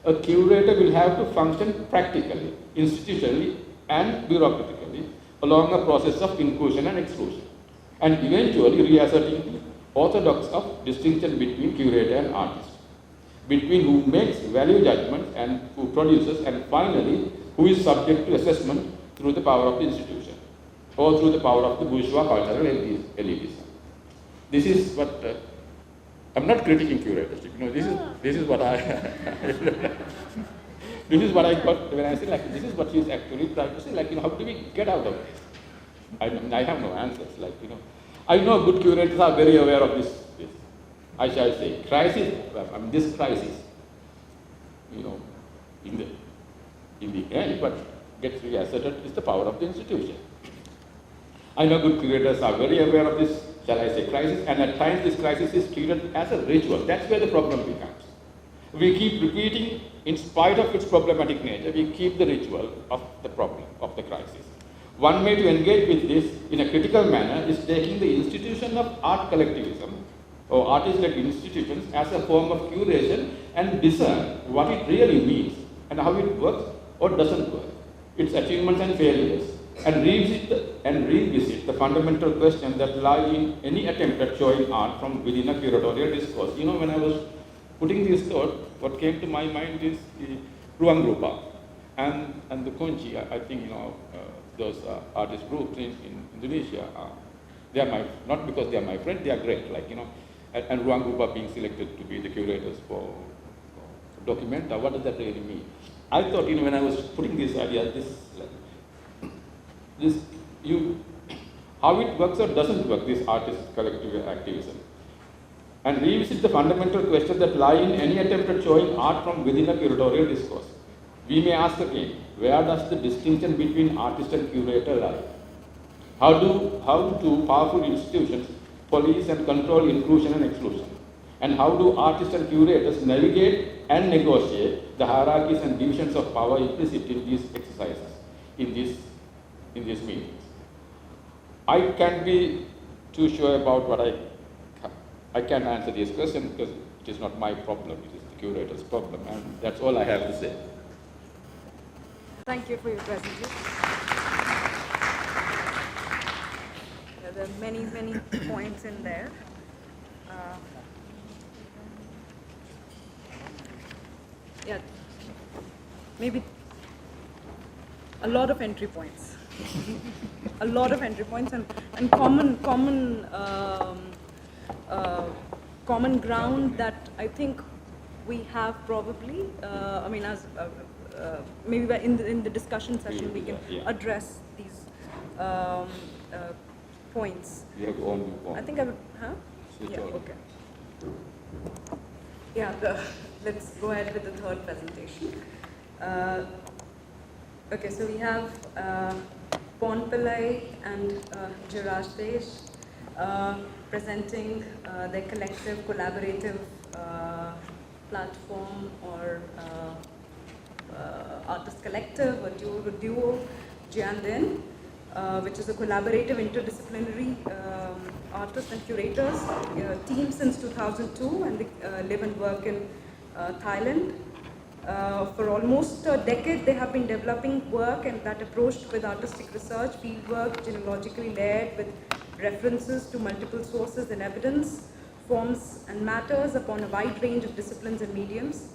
a curator will have to function practically, institutionally, and bureaucratically along a process of inclusion and exclusion, and eventually reasserting the orthodox of distinction between curator and artist, between who makes value judgments and who produces, and finally, who is subject to assessment through the power of the institution, or through the power of the bourgeois cultural elitism. This is what, I'm not critiquing curatorship, this is what I, this is what I got when I say, this is what she's actually trying to say, how do we get out of this? I have no answers, I know good curators are very aware of this I shall say, this crisis, in the end, but gets reasserted is the power of the institution. I know good curators are very aware of this, shall I say, crisis, and at times this crisis is treated as a ritual. That's where the problem becomes. We keep repeating, in spite of its problematic nature, we keep the ritual of the problem, of the crisis. One way to engage with this in a critical manner is taking the institution of art collectivism or artist-led institutions as a form of curation and discern what it really means and how it works or doesn't work, its achievements and failures, and revisit the fundamental questions that lie in any attempt at showing art from within a curatorial discourse. When I was putting this thought, what came to my mind is the Ruang Rupa and the Kunci. I think, those artist groups in Indonesia, they are not because they are my friends, they are great, and Ruang Rupa being selected to be the curators for Documenta. What does that really mean? I thought, when I was putting this idea, how it works or doesn't work, this artist collective activism, and revisit the fundamental questions that lie in any attempt at showing art from within a curatorial discourse. We may ask again, where does the distinction between artist and curator lie? How do powerful institutions police and control inclusion and exclusion? And how do artists and curators navigate and negotiate the hierarchies and divisions of power implicit in these exercises, in these meetings? I can't be too sure about what I can't answer this question because it is not my problem, it is the curator's problem, and that's all I have to say. Thank you for your presentation. There are many, many points in there. Maybe a lot of entry points. A lot of entry points and common ground that I think we have probably, I mean, as maybe in the discussion session we can address these points. You have your own viewpoint. I think I would, huh? Switch Yeah, on. okay. Yeah, let's go ahead with the third presentation. Okay, so we have Pon Pillai and Jiraj Desh presenting their collective collaborative platform or artist collective or duo Jian Din, which is a collaborative interdisciplinary artists and curators team since 2002, and they live and work in Thailand. For almost a decade, they have been developing work and that approached with artistic research, fieldwork, genealogically layered with references to multiple sources and evidence, forms and matters upon a wide range of disciplines and mediums,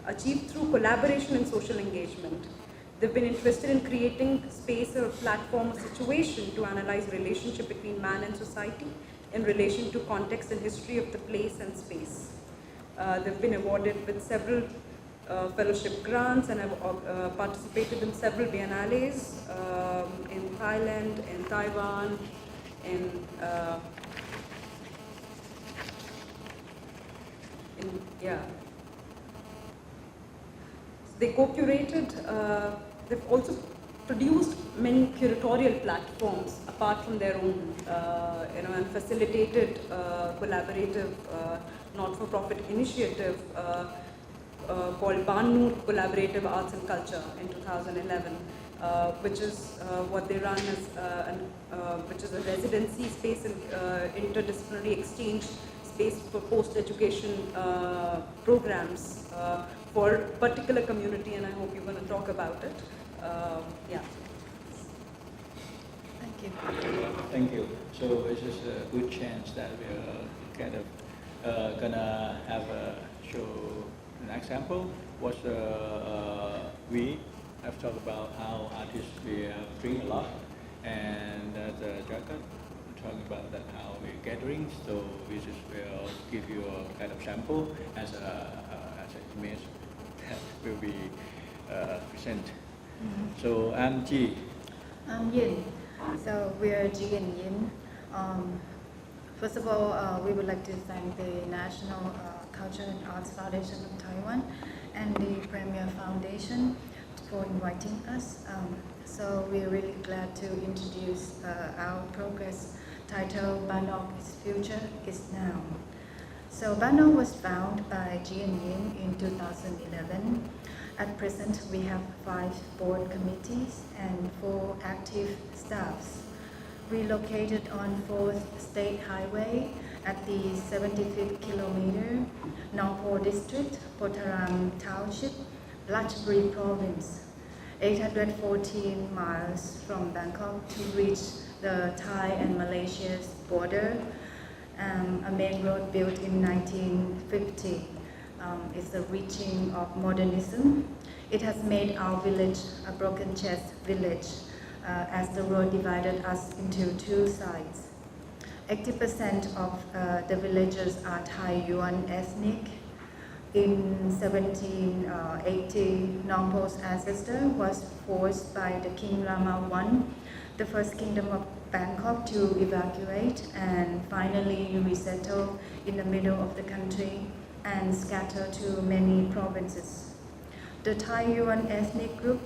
achieved through collaboration and social engagement. They've been interested in creating space or platform or situation to analyze relationship between man and society in relation to context and history of the place and space. They've been awarded with several fellowship grants and have participated in several biennales in Thailand, in Taiwan, They co-curated, they've also produced many curatorial platforms apart from their own, and facilitated collaborative not-for-profit initiative called Banu Collaborative Arts and Culture in 2011, which is what they run as, which is a residency space and interdisciplinary exchange space for post-education programs for particular community, and I hope you're going to talk about it. Yeah. Thank you. Thank you. So it's just a good chance that we're kind of gonna have a show an example. What we have talked about how artists we bring a lot, and the Jagat talking about that how we're gathering. So we just will give you a kind of sample as an image that will be present. So I'm Ji. I'm Yin. So we're Ji and Yin. First of all, we would like to thank the National Culture and Arts Foundation of Taiwan and the Prameya Foundation for inviting us. So we're really glad to introduce our progress titled Banok's Future is Now. So Banok was founded by Ji and Yin in 2011. At present, we have 5 board committees and 4 active staffs. We located on 4th State Highway at the 75th kilometer, Nongpo District, Potaram Township, Ratchaburi Province, 814 miles from Bangkok to reach the Thai and Malaysia's border. A main road built in 1950. It's the reaching of modernism. It has made our village a broken chest village as the road divided us into 2 sides. 80% of the villagers are Thai Yuan ethnic. In 1780, Nongpo's ancestor was forced by the King Rama I, the first kingdom of Bangkok, to evacuate and finally resettle in the middle of the country and scatter to many provinces. The Thai Yuan ethnic group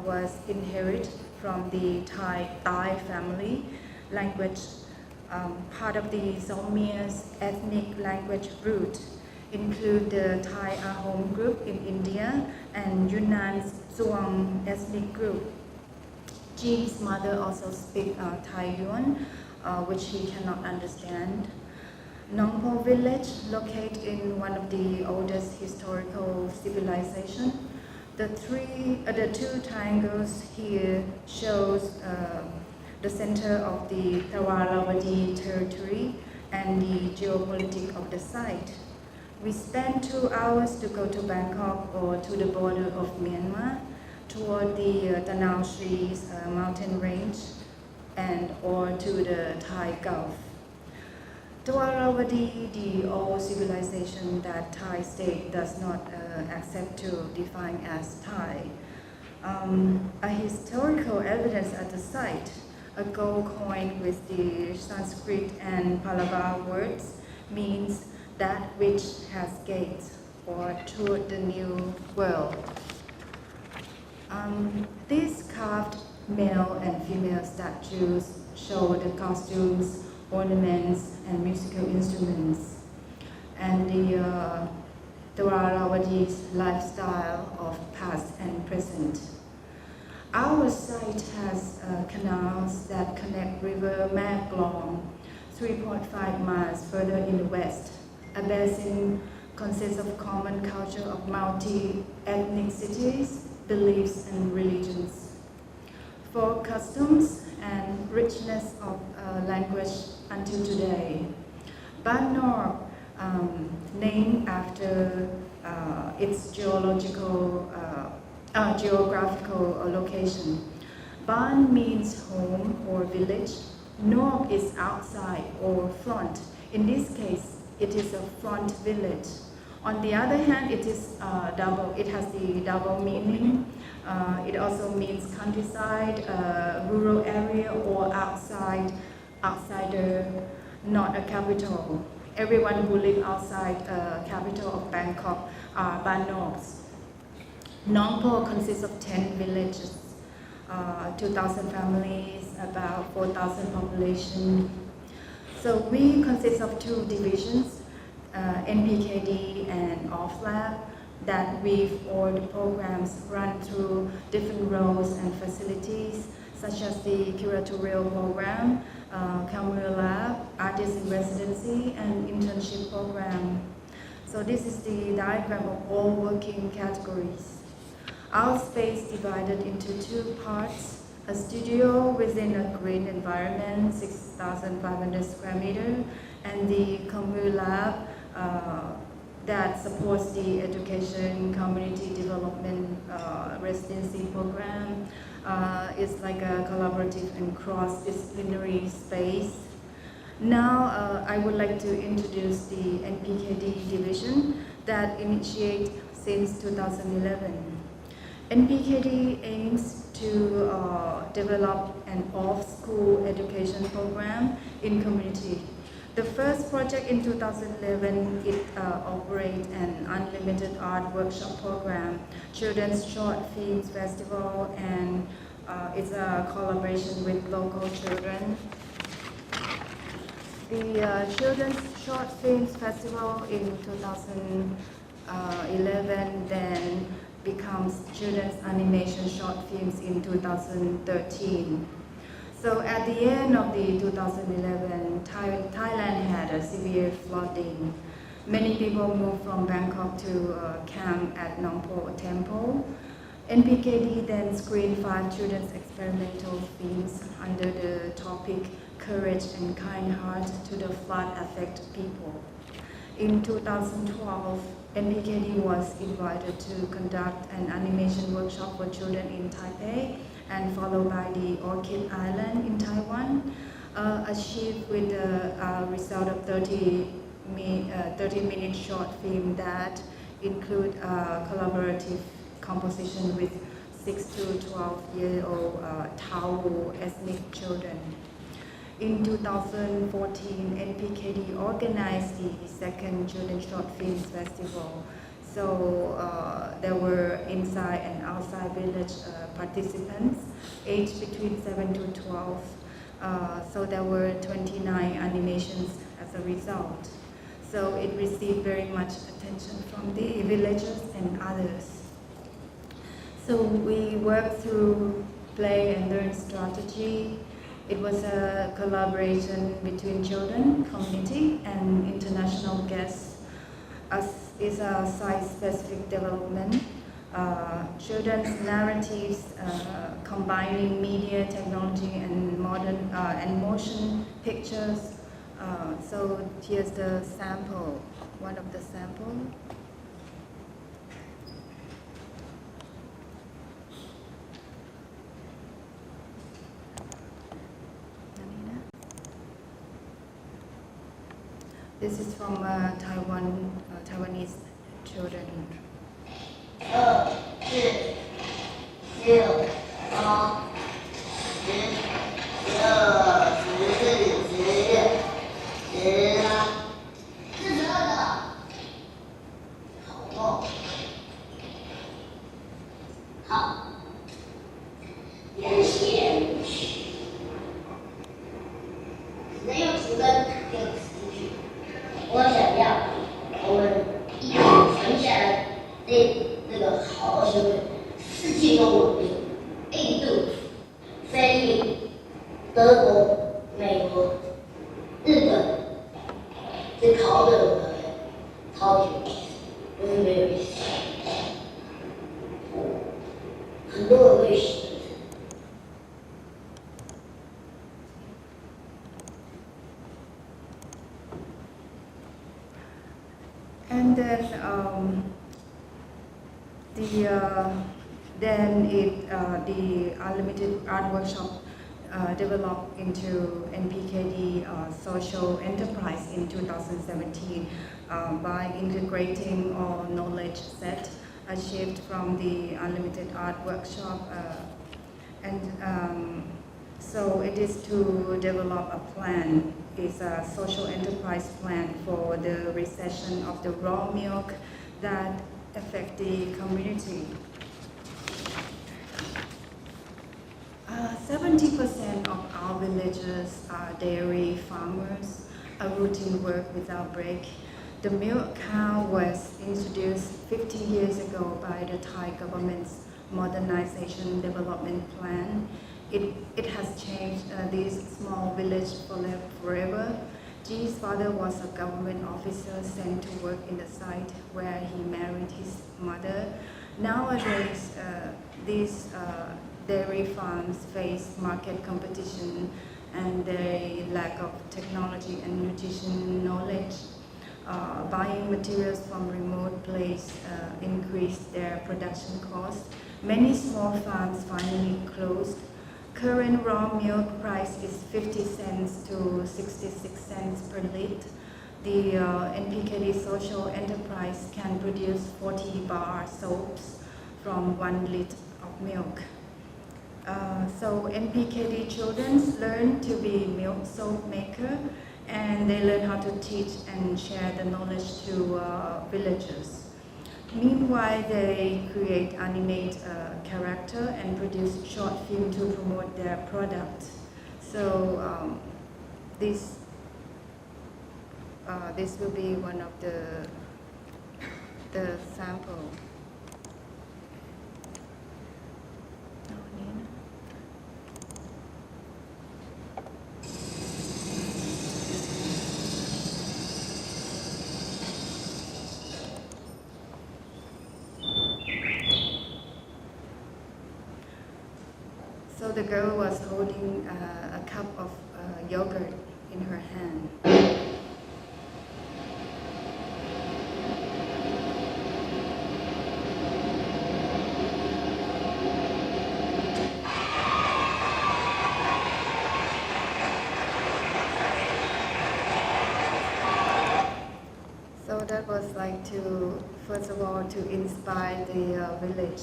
was inherited from the Thai family language. Part of the Somia's ethnic language root include the Thai Ahom group in India and Yunnan's Zhuang ethnic group. Ji's mother also speaks Thai Yuan, which he cannot understand. Nongpo village, located in one of the oldest historical civilizations. The 2 triangles here shows the center of the Thawaravadi territory and the geopolitics of the site. We spent 2 hours to go to Bangkok or to the border of Myanmar, toward the Tanao Shri's mountain range, and or to the Thai Gulf. Dwaravadi, the old civilization that Thai state does not accept to define as Thai. A historical evidence at the site, a gold coin with the Sanskrit and Pallava words, means that which has gates, or toward the new world. These carved male and female statues show the costumes, ornaments, and musical instruments, and the Dwaravadi's lifestyle of past and present. Our site has canals that connect River Maglong 3.5 miles further in the west. A basin consists of common culture of multi-ethnicities, beliefs, and religions. For customs and richness of language until today, Ban Nor, named after its geographical location. Ban means home or village. Nor is outside or front. In this case, it is a front village. On the other hand, it is double. It has the double meaning. It also means countryside, rural area, or outsider, not a capital. Everyone who lives outside capital of Bangkok are Ban Noks. Nong Po consists of 10 villages, 2,000 families, about 4,000 population. So we consist of two divisions, NPKD and OFF-Lab, that weave all the programs run through different roles and facilities, such as the Curatorial program, Khmer Lab, Artist in Residency, and Internship program. So this is the diagram of all working categories. Our space divided into two parts, a studio within a green environment, 6,500 square meters, and the Khmer Lab that supports the education, community development, residency program. It's like a collaborative and cross-disciplinary space. Now I would like to introduce the NPKD division that initiated since 2011. NPKD aims to develop an off-school education program in community. The first project in 2011, it operates an unlimited art workshop program, Children's Short Films Festival, and it's a collaboration with local children. The Children's Short Films Festival in 2011 then becomes Children's Animation Short Films in 2013. So at the end of the 2011, Thailand had a severe flooding. Many people moved from Bangkok to camp at Nong Po Temple. NPKD then screened 5 children's experimental films under the topic Courage and Kind Heart to the Flood-Affected People. In 2012, NPKD was invited to conduct an animation workshop for children in Taipei, and followed by the Orchid Island in Taiwan, achieved with a result of 30-minute short film that include collaborative composition with 6 to 12-year-old Thao ethnic children. In 2014, NPKD organized the second Children's Short Films Festival. So there were inside and outside village participants, aged between 7 to 12. So there were 29 animations as a result. So it received very much attention from the villagers and others. So we worked through play and learn strategy. It was a collaboration between children, community, and international guests. As is a site-specific development, children's narratives combining media, technology, and modern and motion pictures. So here's the sample, one of the samples. This is from Taiwanese children. ，and the unlimited art workshop developed into NPKD social enterprise in 2017 by integrating all knowledge set achieved from the unlimited art workshop, so it is to develop a plan. It's a social enterprise plan for the recession of the raw milk that affect the community. 70% of our villagers are dairy farmers, a routine work without break. The milk cow was introduced 50 years ago by the Thai government's modernization development plan. It has changed this small village forever. G's father was a government officer sent to work in the site where he married his mother. Nowadays, these dairy farms face market competition and their lack of technology and nutrition knowledge. Buying materials from remote places increased their production costs. Many small farms finally closed. Current raw milk price is 50 cents to 66 cents per liter. The NPKD social enterprise can produce 40 bar soaps from 1 liter of milk. So NPKD children learn to be milk soap maker, and they learn how to teach and share the knowledge to villagers. Meanwhile, they create animate character and produce short film to promote their product. So this will be one of the sample. So the girl was holding a cup of yogurt in her hand. So that was like to, first of all, to inspire the village.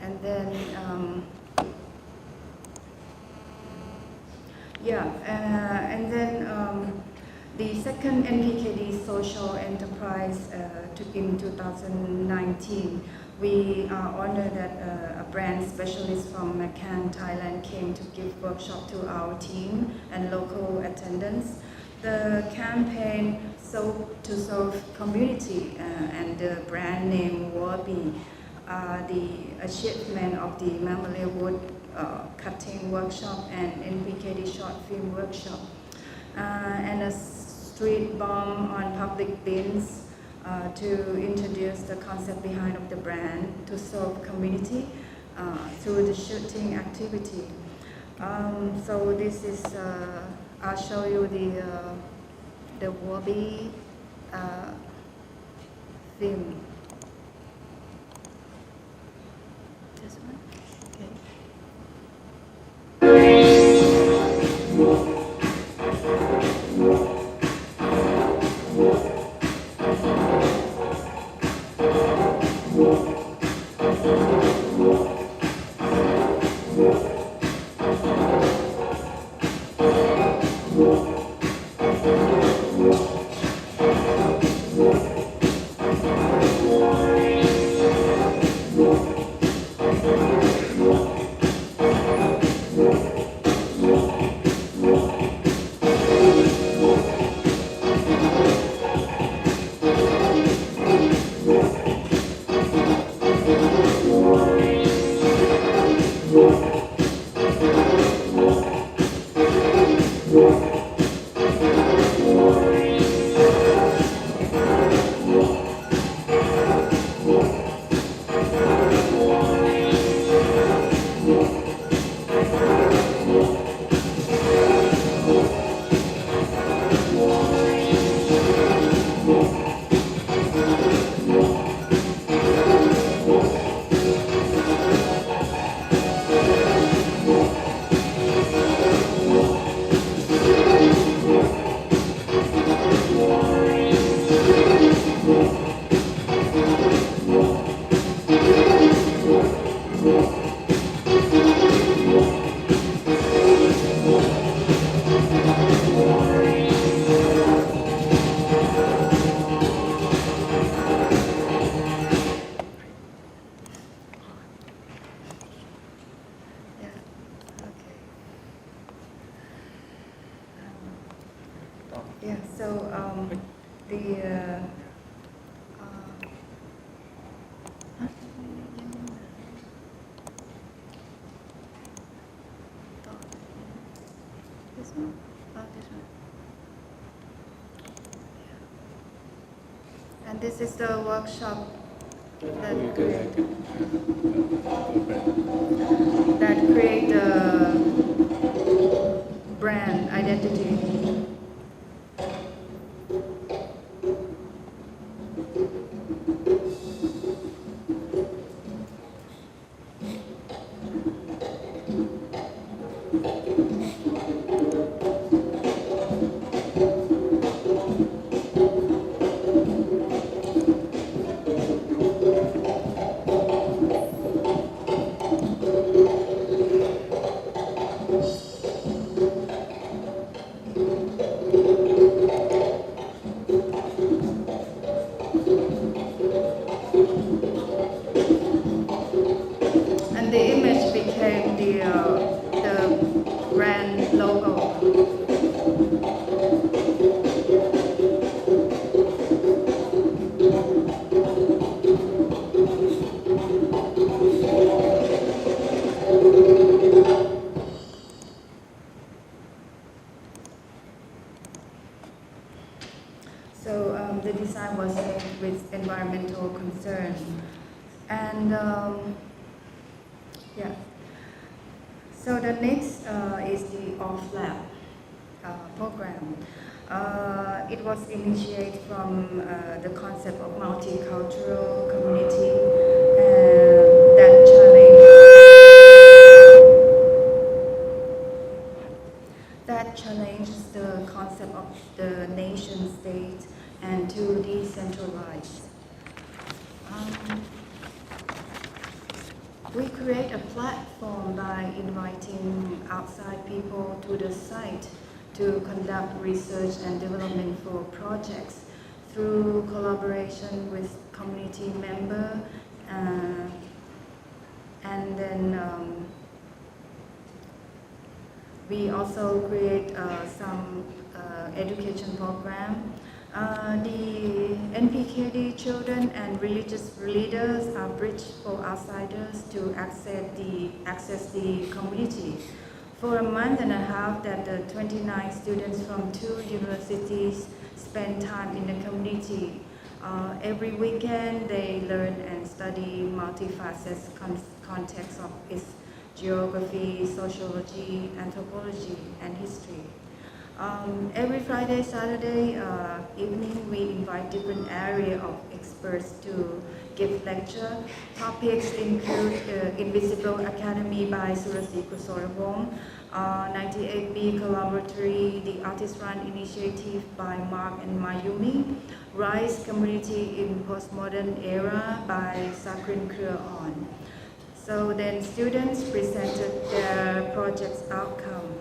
And then, the second NPKD social enterprise in 2019, we are honored that a brand specialist from Macau, Thailand came to give workshop to our team and local attendants. The campaign Soap to Serve Community and the brand name Wabi. The achievement of the Mammalay wood cutting workshop and NPKD short film workshop, and a street bomb on public bins to introduce the concept behind of the brand to serve community through the shooting activity. So this is, I'll show you the Wabi film. This one? Okay. Yeah, so this one? Oh, this one. Yeah. And this is the workshop that create the brand identity. And the image became the brand logo. So the design was made with environmental concern. And yeah. So the next is the off-lab program. It was initiated from the concept of multicultural community that challenges the concept of the nation state and to decentralize. We create a platform by inviting outside people to the site to conduct research and development for projects through collaboration with community members, and then we also create some education program. The NPKD children and religious leaders are bridge for outsiders to access the community. For a month and a half, that the 29 students from 2 universities spend time in the community. Every weekend, they learn and study multifaceted context of its geography, sociology, anthropology, and history. Every Friday, Saturday evening, we invite different area of experts to give lecture. Topics include Invisible Academy by Surasi Kusorawong, 98B Collaboratory, the Artist Run Initiative by Mark and Mayumi, Rise Community in Postmodern Era by Sakrin Kruon. So then students presented their project's outcome.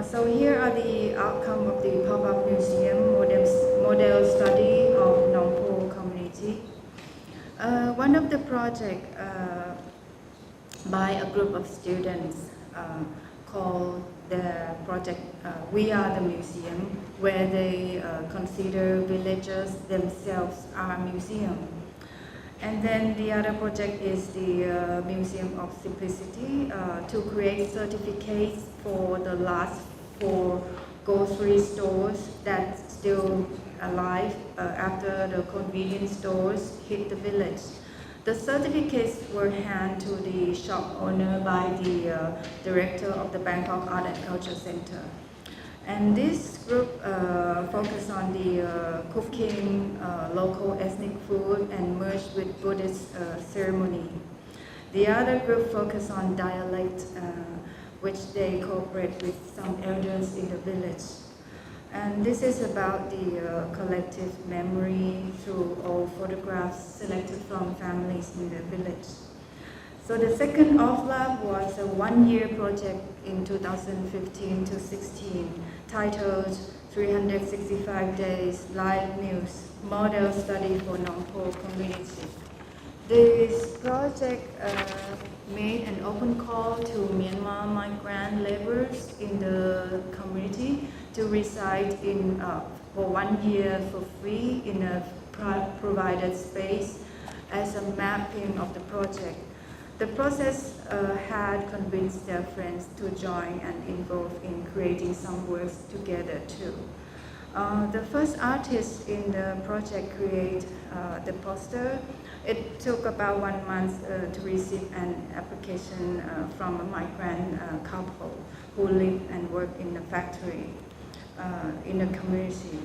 So here are the outcome of the pop-up museum model study of Nongpo community. One of the project by a group of students called the project We Are the Museum, where they consider villagers themselves are museum. And then the other project is the Museum of Simplicity to create certificates for the last 4 grocery stores that still alive after the convenience stores hit the village. The certificates were handed to the shop owner by the director of the Bangkok Art and Culture Center. And this group focused on the cooking local ethnic food and merged with Buddhist ceremony. The other group focused on dialect, which they cooperate with some elders in the village. And this is about the collective memory through old photographs selected from families in the village. So the second OFLAB was a 1-year project in 2015 to 16, titled 365 Days Live News Model Study for Nongpo Community. This project made an open call to Myanmar migrant laborers in the community to reside in for 1 year for free in a provided space as a mapping of the project. The process had convinced their friends to join and involve in creating some works together too. The first artist in the project created the poster. It took about 1 month to receive an application from a migrant couple who live and work in the factory in the community.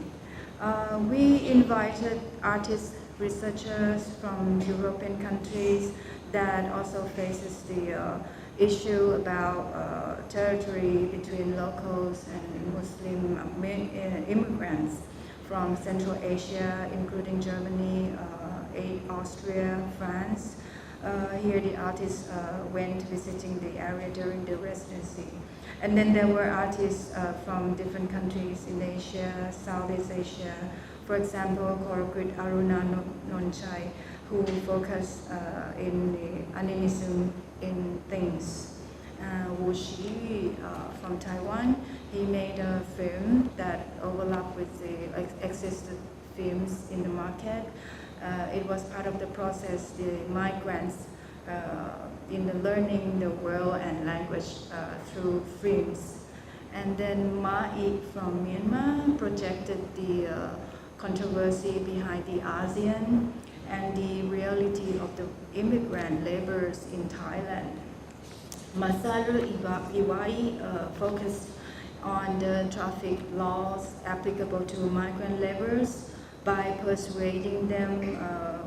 We invited artists, researchers from European countries that also faces the issue about territory between locals and Muslim immigrants from Central Asia, including Germany, Austria, France. Here the artists went visiting the area during the residency. And then there were artists from different countries in Asia, Southeast Asia. For example, Korokrit Aruna Nonchai, who focused in the animism in things. Wu Shi from Taiwan, he made a film that overlapped with the existing films in the market. It was part of the process, the migrants in the learning the world and language through films. And then Ma Ik from Myanmar projected the controversy behind the ASEAN and the reality of the immigrant laborers in Thailand. Masaru Iwai focused on the traffic laws applicable to migrant laborers by persuading them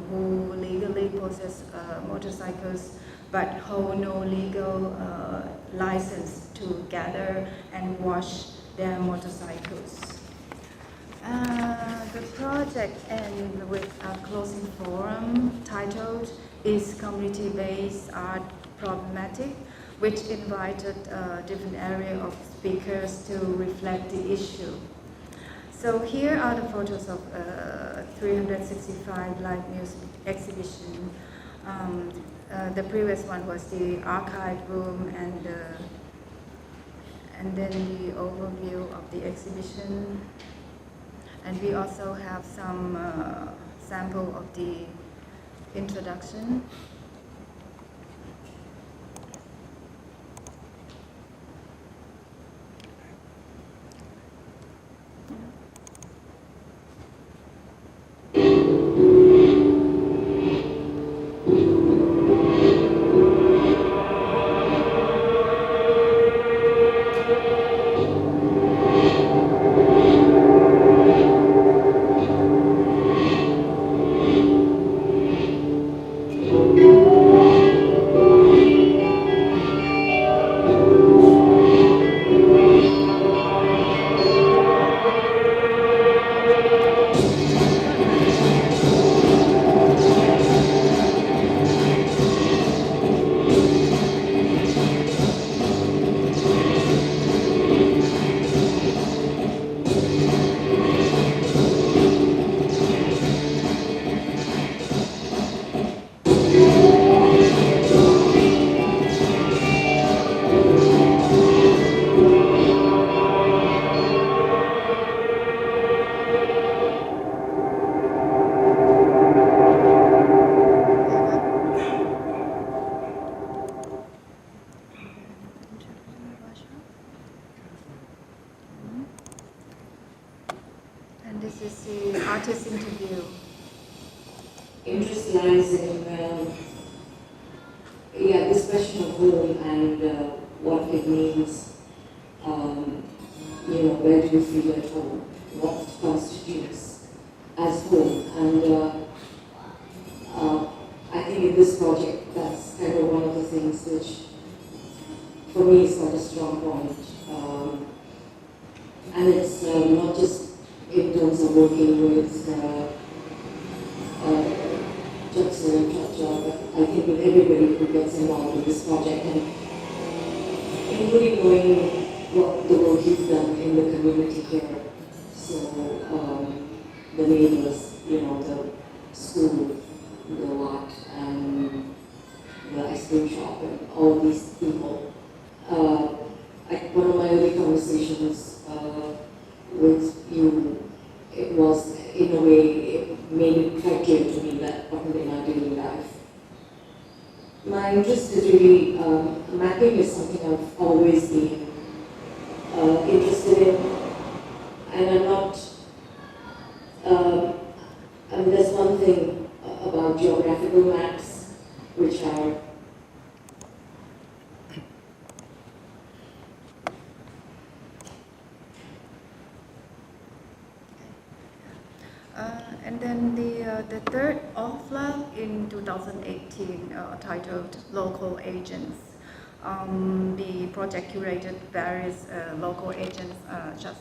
who legally possess motorcycles but hold no legal license to gather and wash their motorcycles. The project ends with a closing forum titled Is Community-Based Art Problematic?, which invited different area of speakers to reflect the issue. So here are the photos of 365 live music exhibition. The previous one was the archive room and then the overview of the exhibition. And we also have some sample of the introduction. This is the artist interview. Interest lies in, this question of home and what it means. Where do you feel at home? What constitutes as home? And I think in this project, that's kind of one of the things which, for me, is quite a strong point. And it's not just in terms of working with Judson and Chacha, but I think with everybody who gets involved in this project, and including knowing what the work you've done in the community here. So the neighbors, the school, the lot, and the ice cream shop, and all these people. One of my early conversations with you, it was, in a way, it made it quite clear to me that wasn't in my daily life. My interest is really, mapping is something I've always been interested in, and I'm not, there's one thing about geographical maps, which are and then the third offline in 2018, titled Local Agents. The project curated various local agents,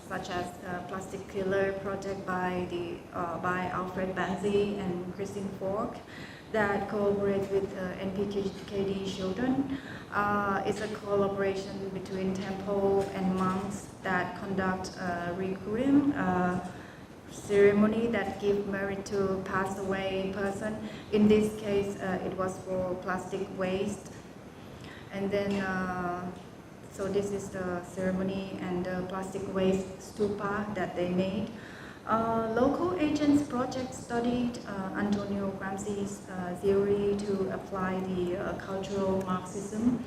such as Plastic Killer project by Alfred Banzi and Christine Fork, that collaborate with NPKD children. It's a collaboration between temple and monks that conduct requiem ceremony that give merit to passed away person. In this case, it was for plastic waste. And then, so this is the ceremony and the plastic waste stupa that they made. Local agents project studied Antonio Gramsci's theory to apply the cultural Marxism,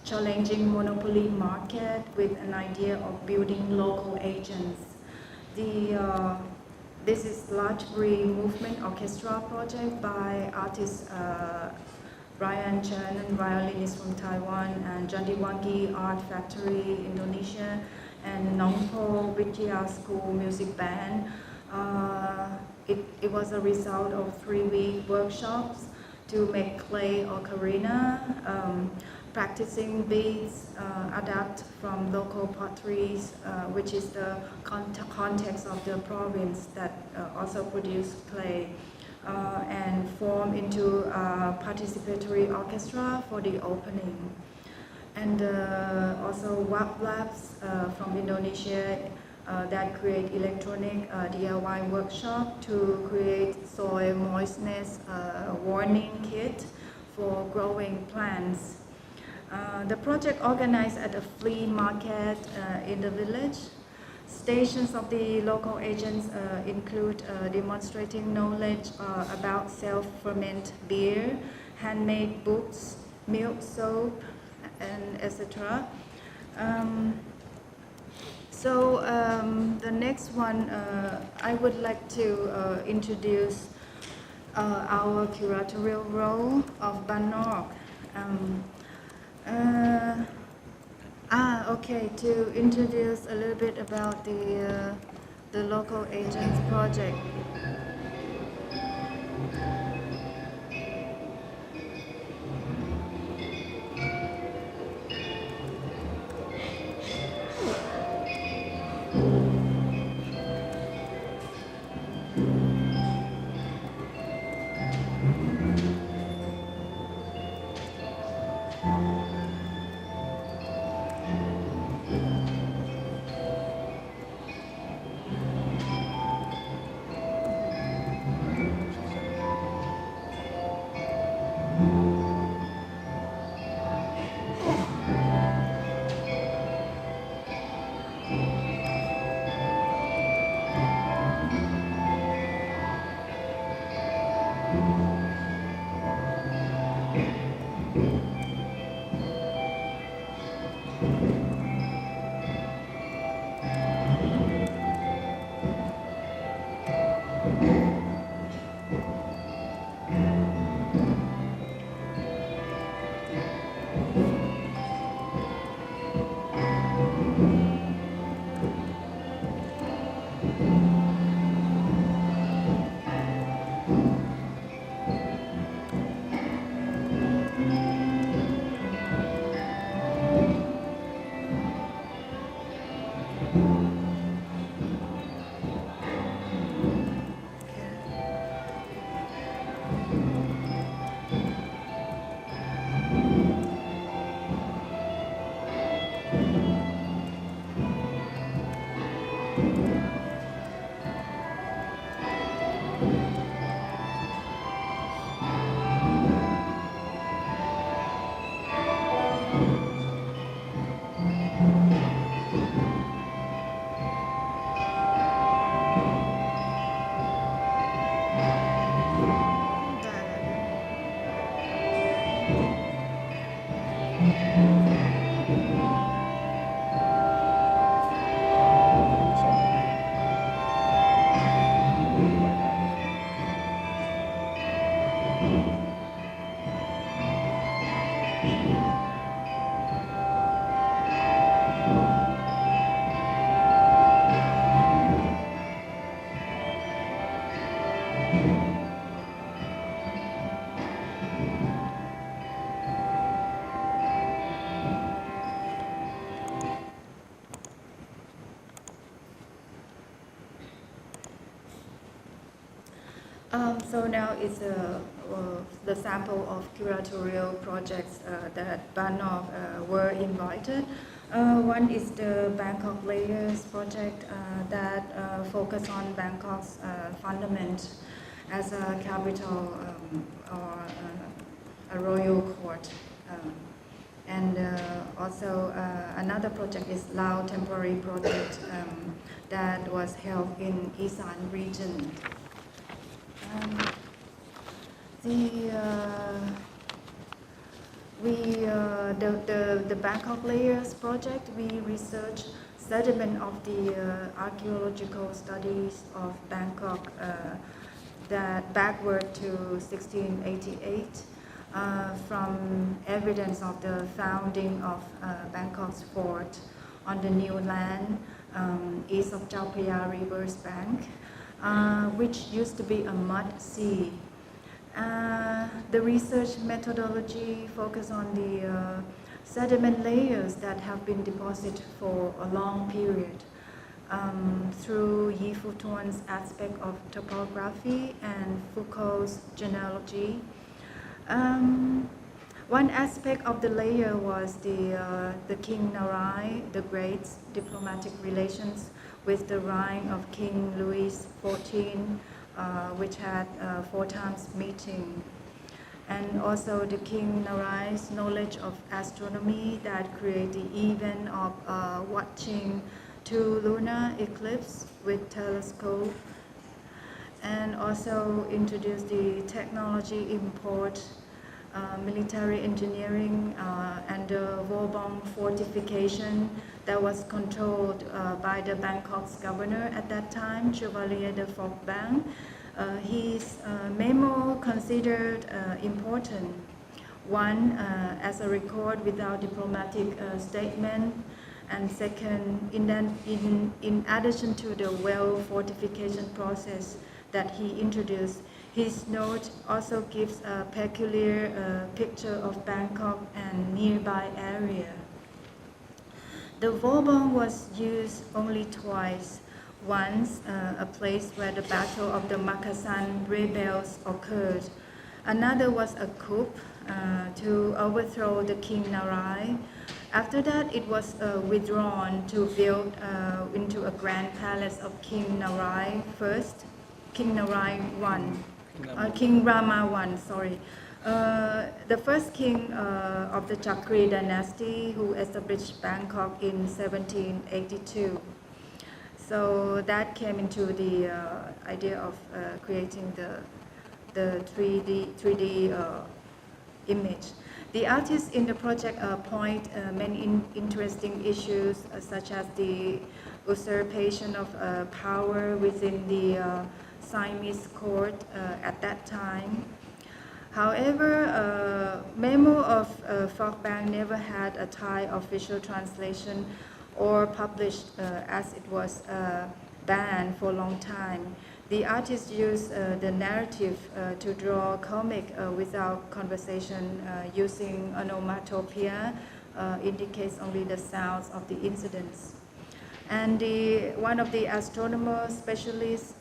challenging monopoly market with an idea of building local agents. This is Large-Bree Movement Orchestra project by artists Brian Chen, and violinist from Taiwan, and Jandiwangi Art Factory, Indonesia, and Nongpo Vidya School Music Band. It was a result of 3-week workshops to make clay ocarina, practicing beads, adapt from local potteries, which is the context of the province that also produce clay, and form into a participatory orchestra for the opening. And also WAP Labs from Indonesia that create electronic DIY workshop to create soil moistness warning kit for growing plants. The project organized at a flea market in the village. Stations of the local agents include demonstrating knowledge about self-ferment beer, handmade books, milk, soap, and etc. The next one, I would like to introduce our curatorial role of Banok. Okay, to introduce a little bit about the local agents project. So now is the sample of curatorial projects that Banov were invited. One is the Bangkok Layers project that focus on Bangkok's fundament as a capital or a royal court. And also another project is Lao Temporary Project that was held in Isan region. The Bangkok Layers project, we research sediment of the archaeological studies of Bangkok that backward to 1688 from evidence of the founding of Bangkok's fort on the new land east of Chao Phraya River's bank, which used to be a mud sea. The research methodology focus on the sediment layers that have been deposited for a long period through Yi Fu Tuan's aspect of topography and Foucault's genealogy. One aspect of the layer was the King Narai the Great's diplomatic relations with the reign of King Louis XIV, which had 4 times meeting. And also the King Narai's knowledge of astronomy that created the event of watching 2 lunar eclipses with telescope, and also introduced the technology import, military engineering, and the Vauban fortification that was controlled by the Bangkok's governor at that time, Chevalier de Phoc-Bang. His memo considered important. One, as a record without diplomatic statement, and second, in addition to the well fortification process that he introduced, his note also gives a peculiar picture of Bangkok and nearby area. The Vauban was used only twice. Once, a place where the Battle of the Makassan rebels occurred. Another was a coup to overthrow the King Narai. After that, it was withdrawn to build into a grand palace of King Narai first, King Narai I, King Rama I, sorry. The first king of the Chakri dynasty who established Bangkok in 1782. So that came into the idea of creating the 3D image. The artists in the project point many interesting issues such as the usurpation of power within the Siamese court at that time. However, memo of Phoc-Bang never had a Thai official translation or published as it was banned for a long time. The artist used the narrative to draw comic without conversation using onomatopoeia, indicates only the sounds of the incidents. And one of the astronomer specialists,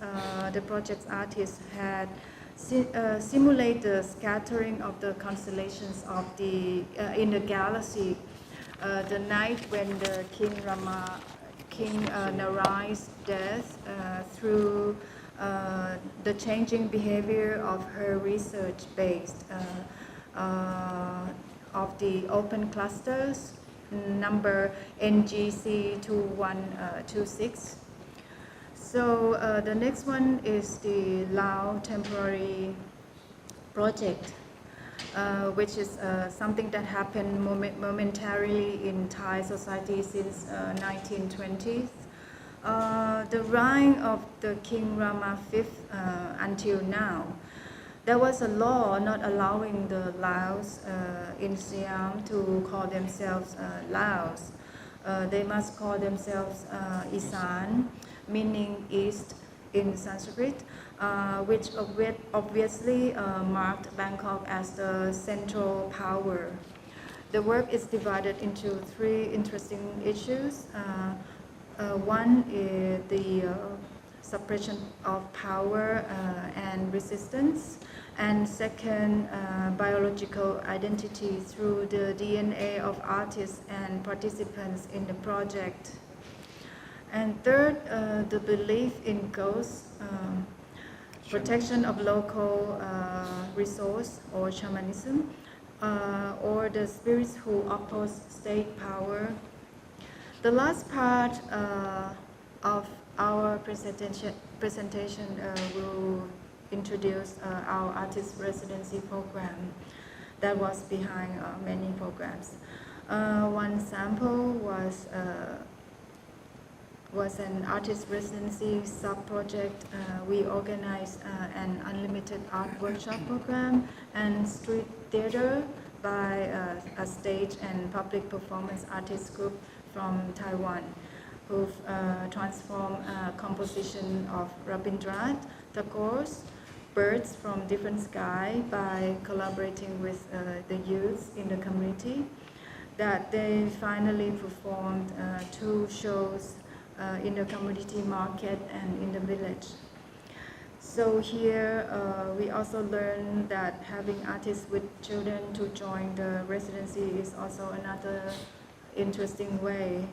the project's artist, had simulate the scattering of the constellations of the in the galaxy. The night when the King Narai's death, through the changing behavior of her research based of the open clusters, number NGC 2126. So the next one is the Lao Temporary Project. which is something that happened momentarily in Thai society since 1920s. The reign of the King Rama V until now, there was a law not allowing the Laos in Siam to call themselves Laos. They must call themselves Isan, meaning east in Sanskrit, which obviously marked Bangkok as the central power. The work is divided into three interesting issues. One is the suppression of power and resistance, and second, biological identity through the DNA of artists and participants in the project. And third, the belief in ghosts, protection of local resource or shamanism, or the spirits who oppose state power. The last part of our presentation will introduce our artist residency program that was behind many programs. One sample was an artist residency sub-project. We organized an unlimited art workshop program and street theater by a stage and public performance artist group from Taiwan, who've transformed a composition of Rabindranath Tagore's Birds from Different Sky by collaborating with the youth in the community. That they finally performed 2 shows in the community market and in the village. So here we also learned that having artists with children to join the residency is also another interesting way.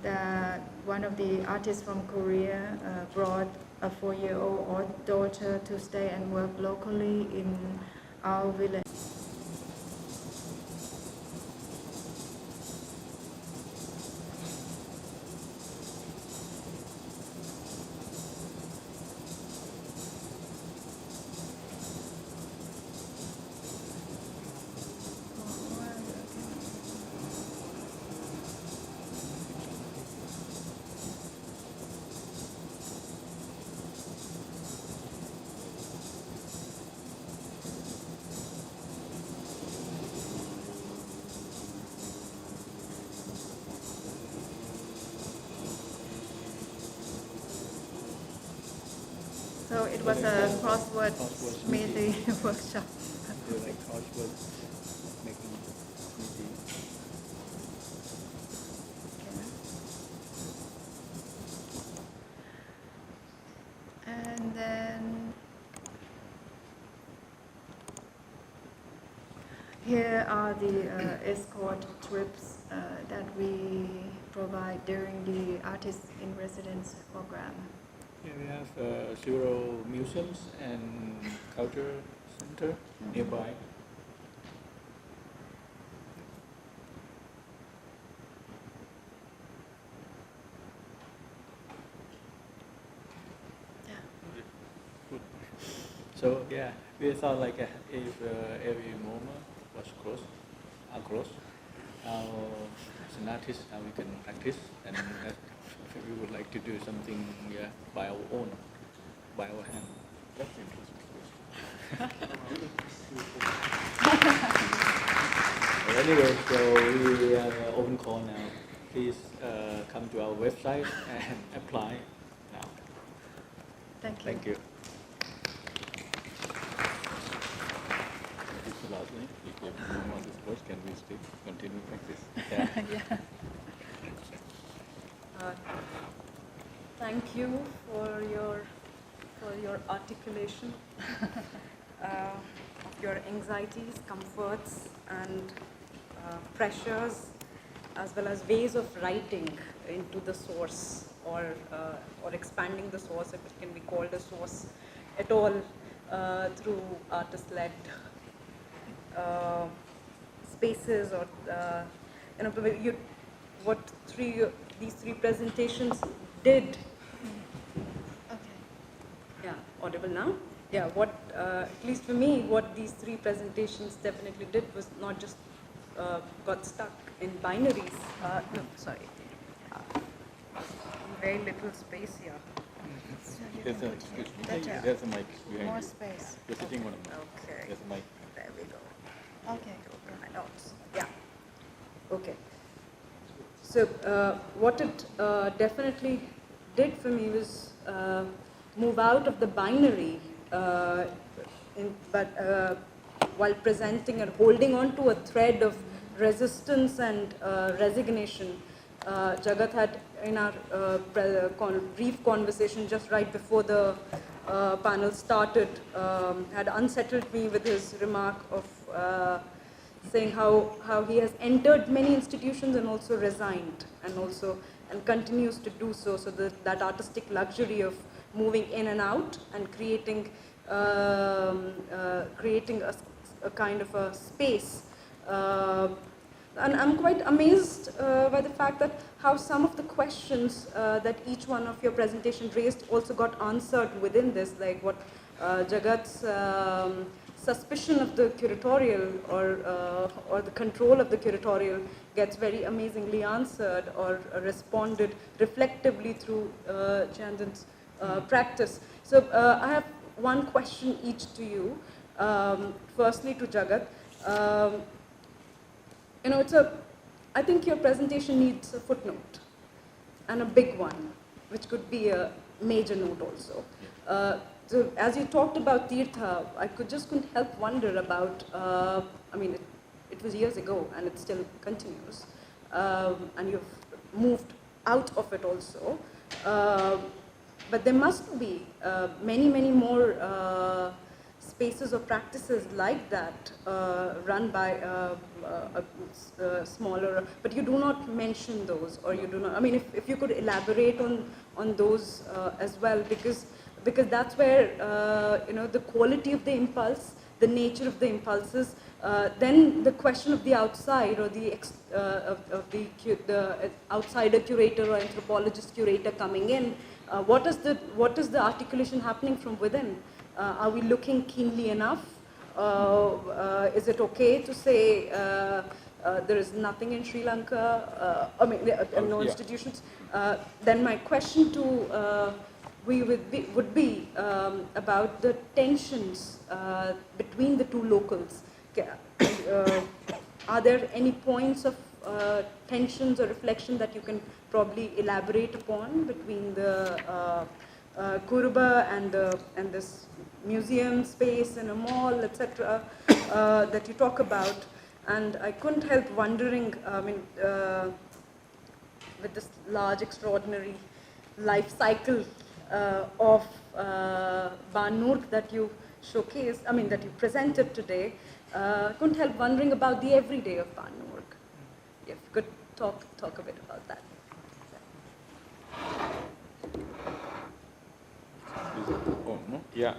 That one of the artists from Korea brought a 4-year-old daughter to stay and work locally in our village. So it was a crossword meeting workshop. Do like crossword making meeting. And then here are the escort trips that we provide during the Artists in Residence program. Yeah, we have several museums and culture center nearby. Yeah. So yeah, we thought like if every moment was close, as an artist, now we can practice, and we would like to do something by our own, by our hand. That's interesting. Well, anyway, so we have an open call now. Please come to our website and apply now. Thank you. Thank you. This is the last thing. If you have no more discourse, can we still continue like this? Yeah. Yeah. Thank you for your articulation of your anxieties, comforts, and pressures, as well as ways of writing into the source, or expanding the source, if it can be called a source at all, through artist-led spaces, or what these three presentations did. Okay. Yeah, audible now? yeah, what, at least for me, what these three presentations definitely did was not just got stuck in binaries. No, sorry. Very little space here. So you There's can a, put here. excuse me, Better. there's a mic behind More you. space. You're sitting on a mic. Okay. There's a mic. There we go. Okay. My notes. Yeah. Okay. So what it definitely did for me was move out of the binary, but while presenting and holding on to a thread of resistance and resignation. Jagat had, in our brief conversation just right before the panel started, had unsettled me with his remark of saying how he has entered many institutions and also resigned and continues to do so. So that artistic luxury of moving in and out and creating a kind of a space. And I'm quite amazed by the fact that how some of the questions that each one of your presentations raised also got answered within this, like what Jagat's suspicion of the curatorial or the control of the curatorial gets very amazingly answered or responded reflectively through Chandan's practice. So I have one question each to you. Firstly to Jagat. I think your presentation needs a footnote and a big one, which could be a major note also. So as you talked about Tirtha, I couldn't help wonder about, it was years ago and it still continues. And you've moved out of it also. But there must be many, many more spaces or practices like that run by smaller, but you do not mention those, or you do not, if you could elaborate on those as well, because that's where, the quality of the impulse, the nature of the impulses, then the question of the outside or the outsider curator or anthropologist curator coming in, what is the articulation happening from within? Are we looking keenly enough? Is it okay to say there is nothing in Sri Lanka? No institutions. Then my question to would be about the tensions between the two locals. Are there any points of tensions or reflection that you can probably elaborate upon between the Kuruba and this museum space in a mall, etc., that you talk about? And I couldn't help wondering, with this large, extraordinary life cycle of Banur that you showcased, that you presented today, couldn't help wondering about the everyday of Banur. If you could talk a bit about that. Oh, no? Yeah.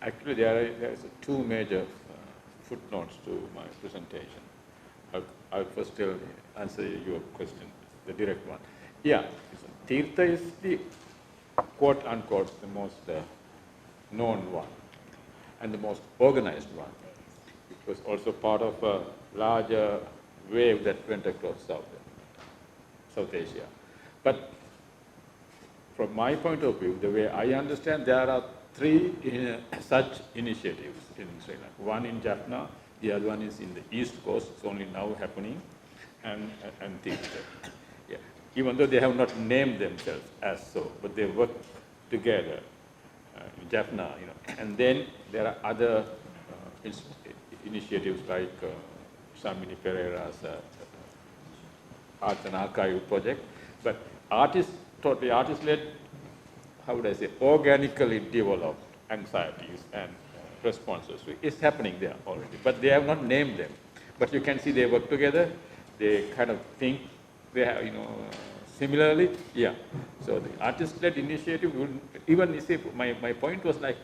Actually, there's two major footnotes to my presentation. I'll first answer your question, the direct one. Yeah, Tirtha is the quote-unquote the most known one and the most organized one. It was also part of a larger wave that went across South Asia. But from my point of view, the way I understand, there are three such initiatives in Sri Lanka. One in Jaffna, the other one is in the East Coast, it's only now happening, and Tirtha. Yeah. Even though they have not named themselves as so, but they work together in Jaffna, And then there are other initiatives like Samini Pereira's Arts and Archive project, but totally artist-led, how would I say, organically developed anxieties and responses. So it's happening there already, but they have not named them. But you can see they work together, they kind of think, they have, similarly, yeah. So the artist-led initiative would, even if my point was like,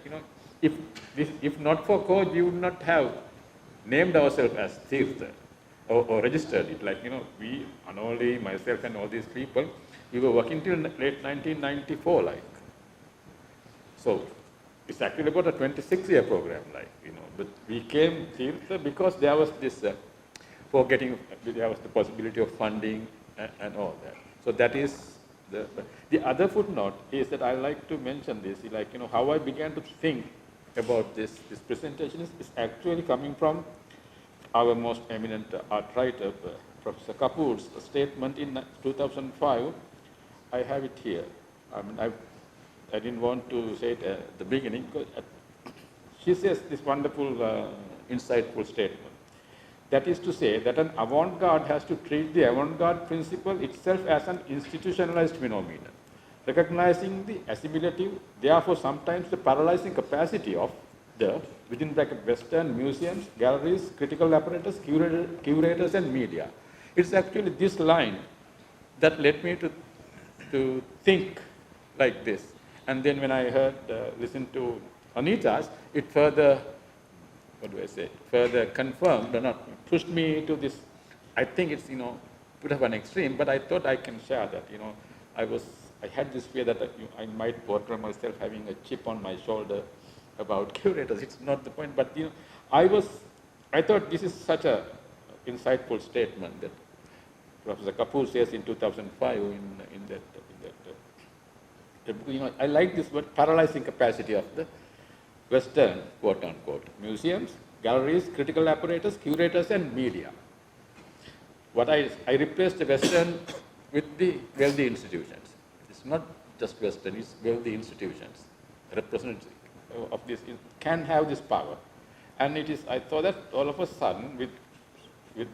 if not for Coach, we would not have named ourselves as Tirtha or registered it. Like, we, Anoli, myself and all these people, we were working till late 1994, like. So It's actually about a 26-year program, but we came here because there was this, there was the possibility of funding and all that. So that is the other footnote is that I like to mention this, how I began to think about this presentation is actually coming from our most eminent art writer, Professor Kapoor's statement in 2005. I have it here. I didn't want to say it at the beginning, because she says this wonderful, insightful statement. That is to say that an avant-garde has to treat the avant-garde principle itself as an institutionalized phenomenon, recognizing the assimilative, therefore sometimes the paralyzing capacity of the, within bracket, Western museums, galleries, critical apparatus, curators and media. It's actually this line that led me to think like this. And then when I listened to Anita's, it further, further confirmed, or not, pushed me to this. I think it's, bit of an extreme, but I thought I can share that, I had this fear that I might portray myself having a chip on my shoulder about curators. It's not the point, but, I thought this is such a insightful statement that Professor Kapoor says in 2005 in that I like this word, paralyzing capacity of the Western, quote unquote, museums, galleries, critical apparatus, curators and media. What I replaced the Western with the wealthy institutions. It's not just Western, it's wealthy institutions. Representative of this can have this power. And it is, I thought that all of a sudden with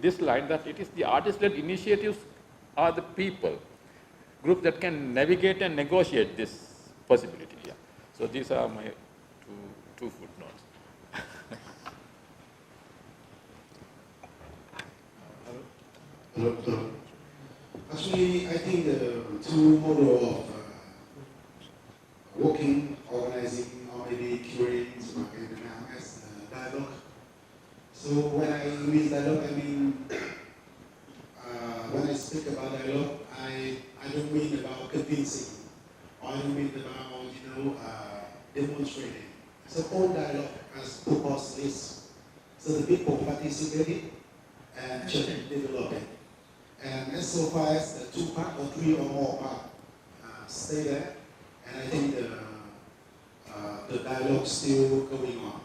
this line that it is the artist-led initiatives are the people, group that can navigate and negotiate this possibility. Yeah. So these are my two footnotes. Hello. Actually, I think the two models of working, organizing, or maybe curating as dialogue. So when I use dialogue, I mean, when I speak about dialogue, I don't mean about convincing, or I don't mean about, demonstrating. So all dialogue as purpose is. So the people participated and just develop it. And as so far as the 2 part or 3 or more part stay there, and I think the dialogue still going on.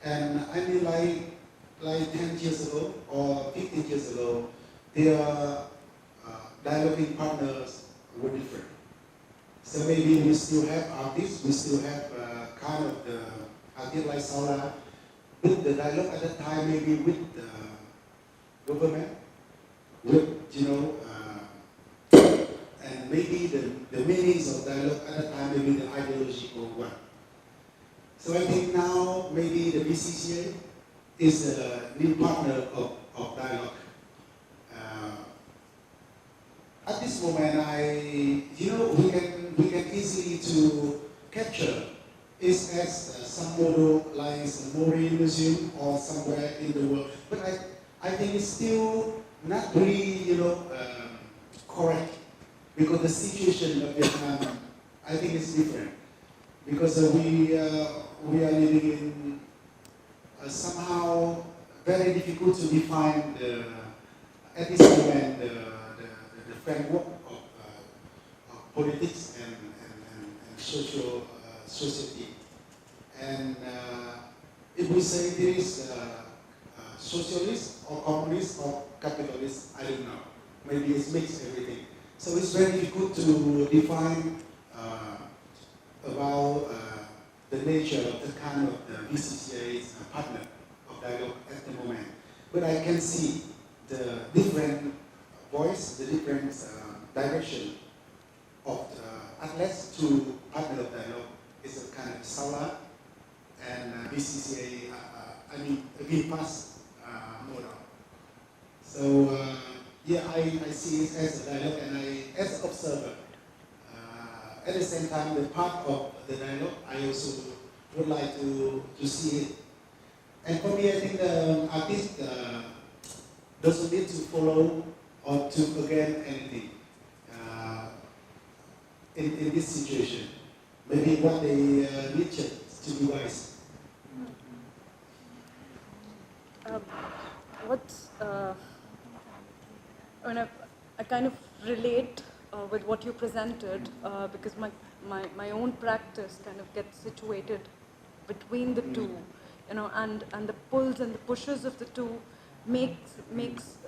And I mean, like 10 years ago or 15 years ago, their dialoguing partners were different. So maybe we still have artists, we still have kind of the artists like Saula, with the dialogue at that time, maybe with the government, with, and maybe the meanings of dialogue at that time, maybe the ideological one. So I think now maybe the BCCA is a new partner of dialogue. At this moment, we can easily to capture it as some model like some Maureen Museum or somewhere in the world. But I think it's still not really, correct, because the situation of Vietnam, I think is different, because we are living in somehow very difficult to define at this moment the framework of politics and social society. And if we say there is socialist or communist or capitalist, I don't know. Maybe it's mixed everything. So it's very difficult to define about the nature of the kind of the BCCA's partner of dialogue at the moment. But I can see the different voice, the different direction of the athletes to partner of dialogue is a kind of Saula and BCCA, VPAS model. So I see it as a dialogue, and as an observer. At the same time, the part of the dialogue, I also would like to see it. And for me, I think the artist doesn't need to follow or to forget anything in this situation. Maybe what they need to be wise. I mean, I kind of relate with what you presented because my own practice kind of gets situated between the two, you know, and the pulls and the pushes of the two makes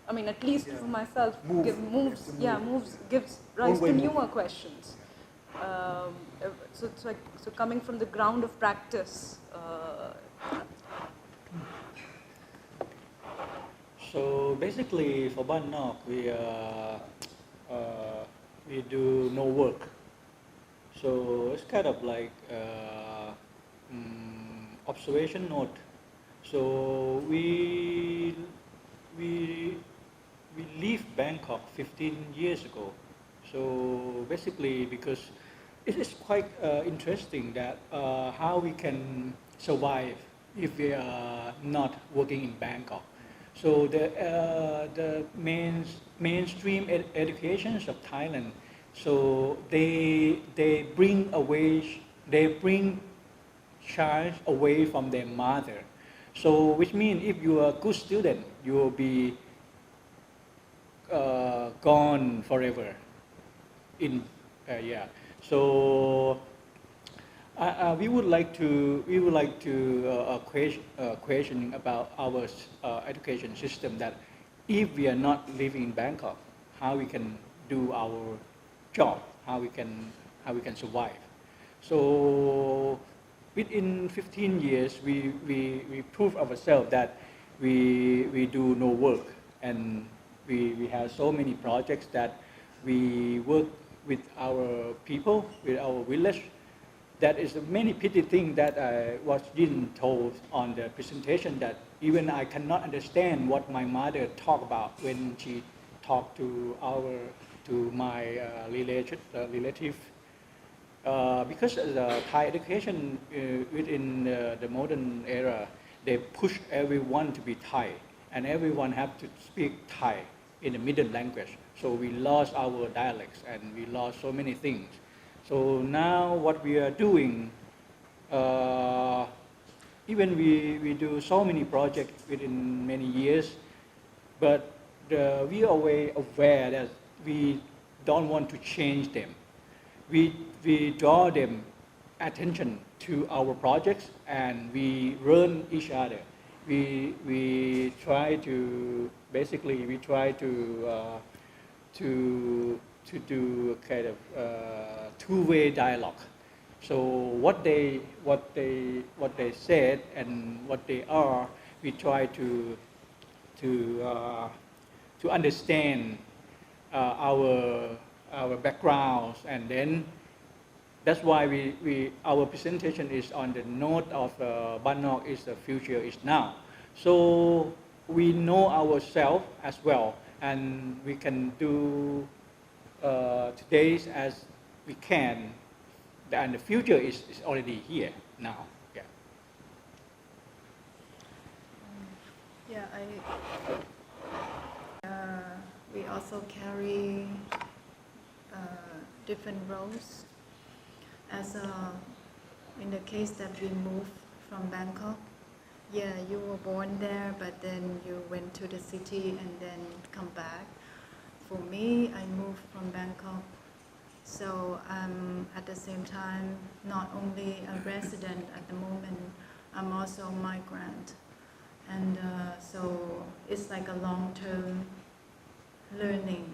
I mean, at least for myself, gives rise to newer questions. So coming from the ground of practice. So basically, for Ban Nok, we do no work. So it's kind of like observation note. So we leave Bangkok 15 years ago. So basically, because it is quite interesting that how we can survive if we are not working in Bangkok. So the mainstream educations of Thailand, so they bring child away from their mother. So which means if you are a good student, you will be gone forever. So we would like to question about our education system, that if we are not living in Bangkok, how we can do our job, how we can survive. So within 15 years, we prove ourselves that we do no work, and we have so many projects that we work with our people, with our village. That is a many pity thing that I didn't told on the presentation, that even I cannot understand what my mother talked about when she talked to my relative. Because the Thai education within the modern era, they push everyone to be Thai, and everyone have to speak Thai in the middle language. So we lost our dialects and we lost so many things. So now what we are doing, even we do so many projects within many years, but we are aware that we don't want to change them. We draw them attention to our projects, and we learn each other. We try to do a kind of two-way dialogue. So what they said and what they are, we try to understand our backgrounds, and then that's why our presentation is on the note of Ban Nok is the future is now. So we know ourselves as well, and we can do today's as we can, and the future is already here now. We also carry different roles. In the case that we moved from Bangkok, you were born there, but then you went to the city and then come back. For me, I moved from Bangkok, so I'm at the same time not only a resident at the moment, I'm also a migrant. And so it's like a long-term learning,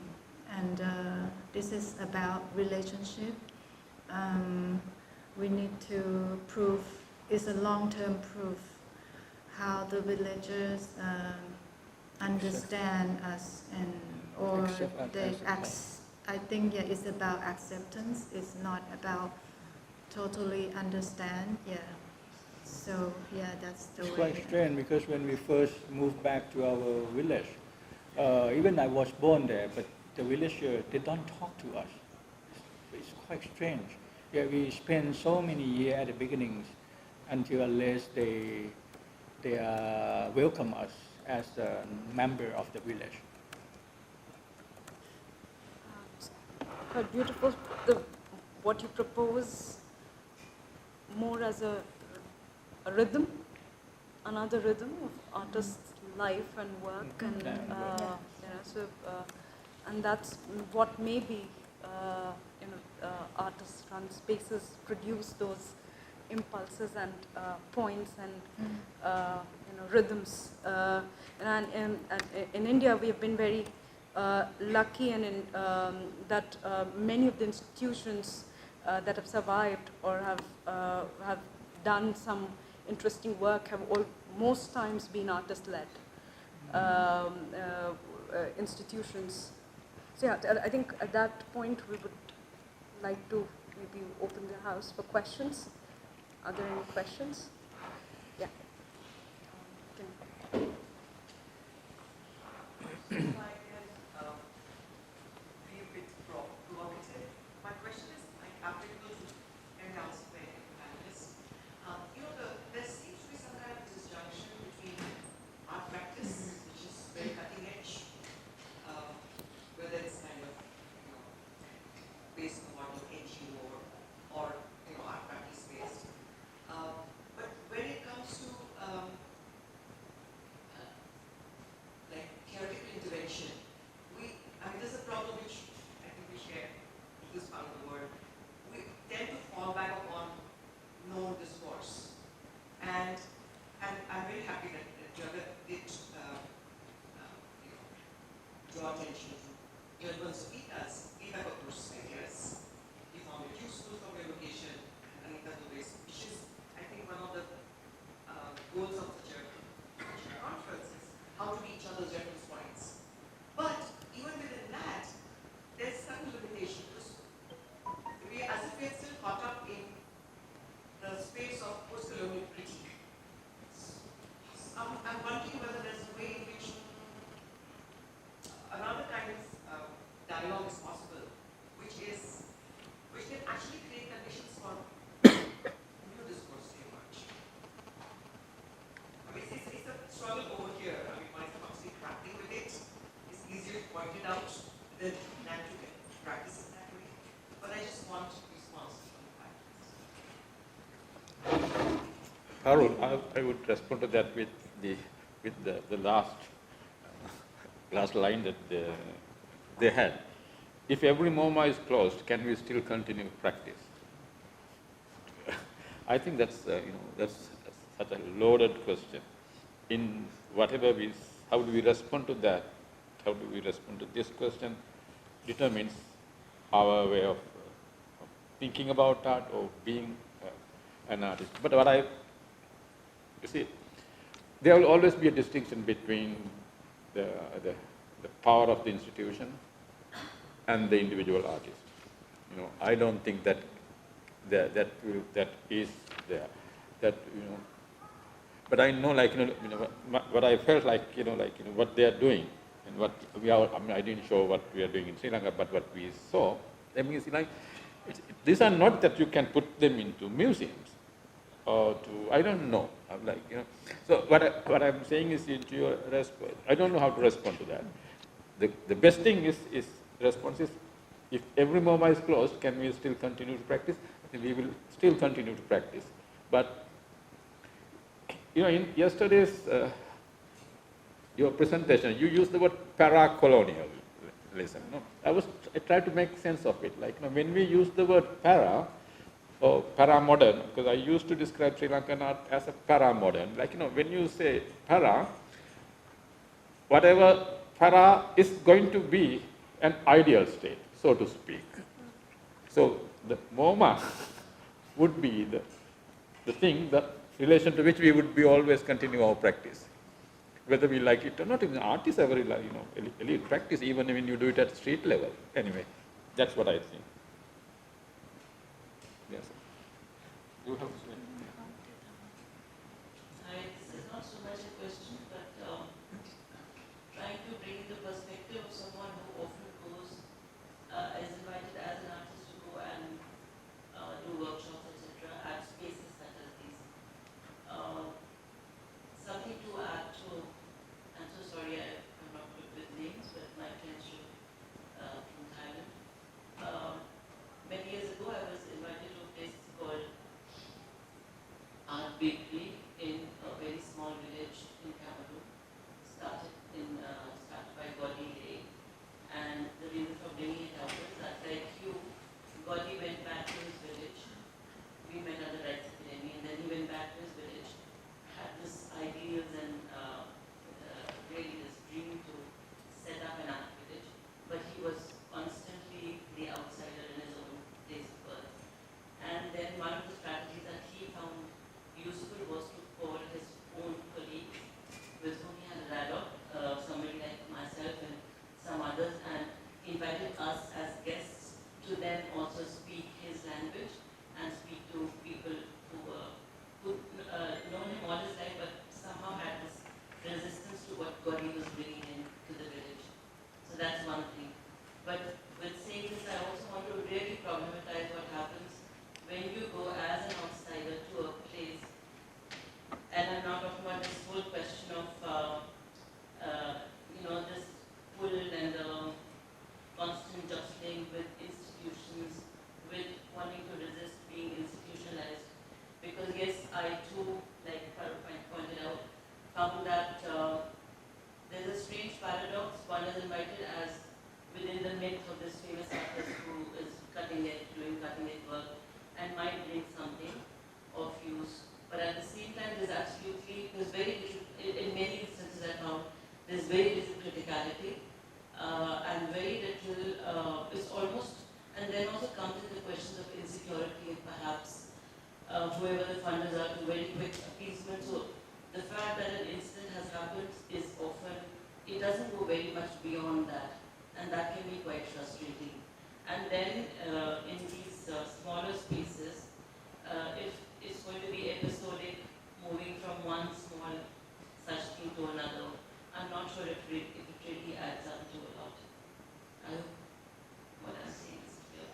and this is about relationship. We need to prove, it's a long-term proof, how the villagers understand us, and or they I think it's about acceptance. It's not about totally understand. So that's the way. It's quite strange, because when we first moved back to our village, even I was born there, but the villagers, they don't talk to us. It's quite strange. We spent so many years at the beginnings until unless they welcome us as a member of the village. Quite beautiful. What you propose more as a rhythm, another rhythm of artists' life and work, and and that's what maybe artists run spaces produce those impulses and points and rhythms. And in India, we have been very lucky, and in that many of the institutions that have survived or have done some interesting work have most times been artist-led institutions. So yeah, I think at that point we would like to maybe open the house for questions. Are there any questions? Yeah. My question is applicable to and elsewhere in practice. There seems to be some kind of disjunction between art practice, which is very cutting edge, whether it's kind of based on model NGO or art practice based. But when it comes to like theoretical intervention, there's a problem which I think we share in this part of the world. We tend to fall back upon known discourse. And I'm very happy that Jagat did draw attention to Gilbert's Gita's ideas. You found it useful from your location, and Anita Dubey's, which is, I think, one of the goals of such a conference is how to be each other's reference points. But even within that, there's some limitation. As if we're still caught up in the space of post-colonial critique. I'm wondering whether there's a way in which another kind of dialogue is possible, which can actually create conditions for new discourse to emerge. It's a struggle over here. One is constantly grappling with it. It's easier to point it out than to practice it that way. But I just want response from the practice. Arul, I would respond to that with the last line that they had. If every MoMA is closed, can we still continue practice? I think that's such a loaded question. In whatever how do we respond to that? How do we respond to this question? Determines our way of thinking about art or being an artist. But you see, there will always be a distinction between the power of the institution and the individual artist. I don't think that is there. But I know, what I felt what they are doing, and what we are. I didn't show what we are doing in Sri Lanka, but what we saw. I mean, these are not that you can put them into museums or to, I don't know. So what I'm saying is, into your response, I don't know how to respond to that. The best thing is response is, if every MoMA is closed, can we still continue to practice? I think we will still continue to practice. But in yesterday's your presentation, you used the word para-colonialism. No? I tried to make sense of it. When we use the word para or para-modern, because I used to describe Sri Lankan art as a para-modern. When you say para, whatever para is going to be an ideal state, so to speak. So the MoMA would be the thing, the relation to which we would be always continue our practice. Whether we like it or not, even artists are very elite practice, even when you do it at street level. Anyway, that's what I think. Yes. You have to say. Hi, this is not so much a question, but trying to bring the perspective of someone who often goes, is invited as an artist to go and do workshops, etc., at spaces such as these. Something to add to, I'm so sorry I'm not good with names, but my friends from Thailand. Many years ago I was invited to a place called paradox. One is invited as within the myth of this famous artist who is doing cutting edge work, and might bring something of use. But at the same time, there's very little, in many instances I found, there's very little criticality, and very little, it's almost, and then also comes in the questions of insecurity and perhaps whoever the funders are to very quick appeasement. So the fact that an incident has happened is often, it doesn't go very much beyond that, and that can be quite frustrating. And then in these smaller spaces, if it's going to be episodic, moving from one small such thing to another, I'm not sure if it really adds up to a lot. I hope what I'm saying is clear.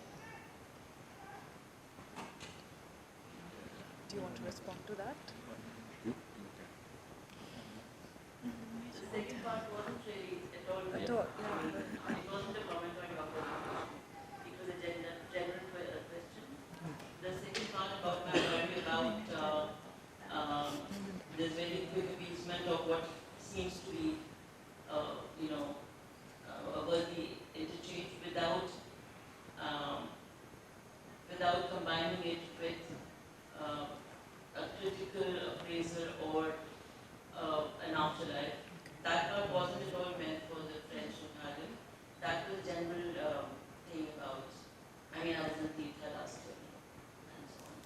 Do you want to respond to that? The second part wasn't really at all At clear. all, yeah. It wasn't a comment on your presentation. It was a general question. The second part about my worry about there's very quick appeasement of what seems to be, a worthy interchange without combining it with a critical appraisal or an afterlife. That part wasn't at all meant for the French Italian. That was general thing about, I was in detail last year and so on.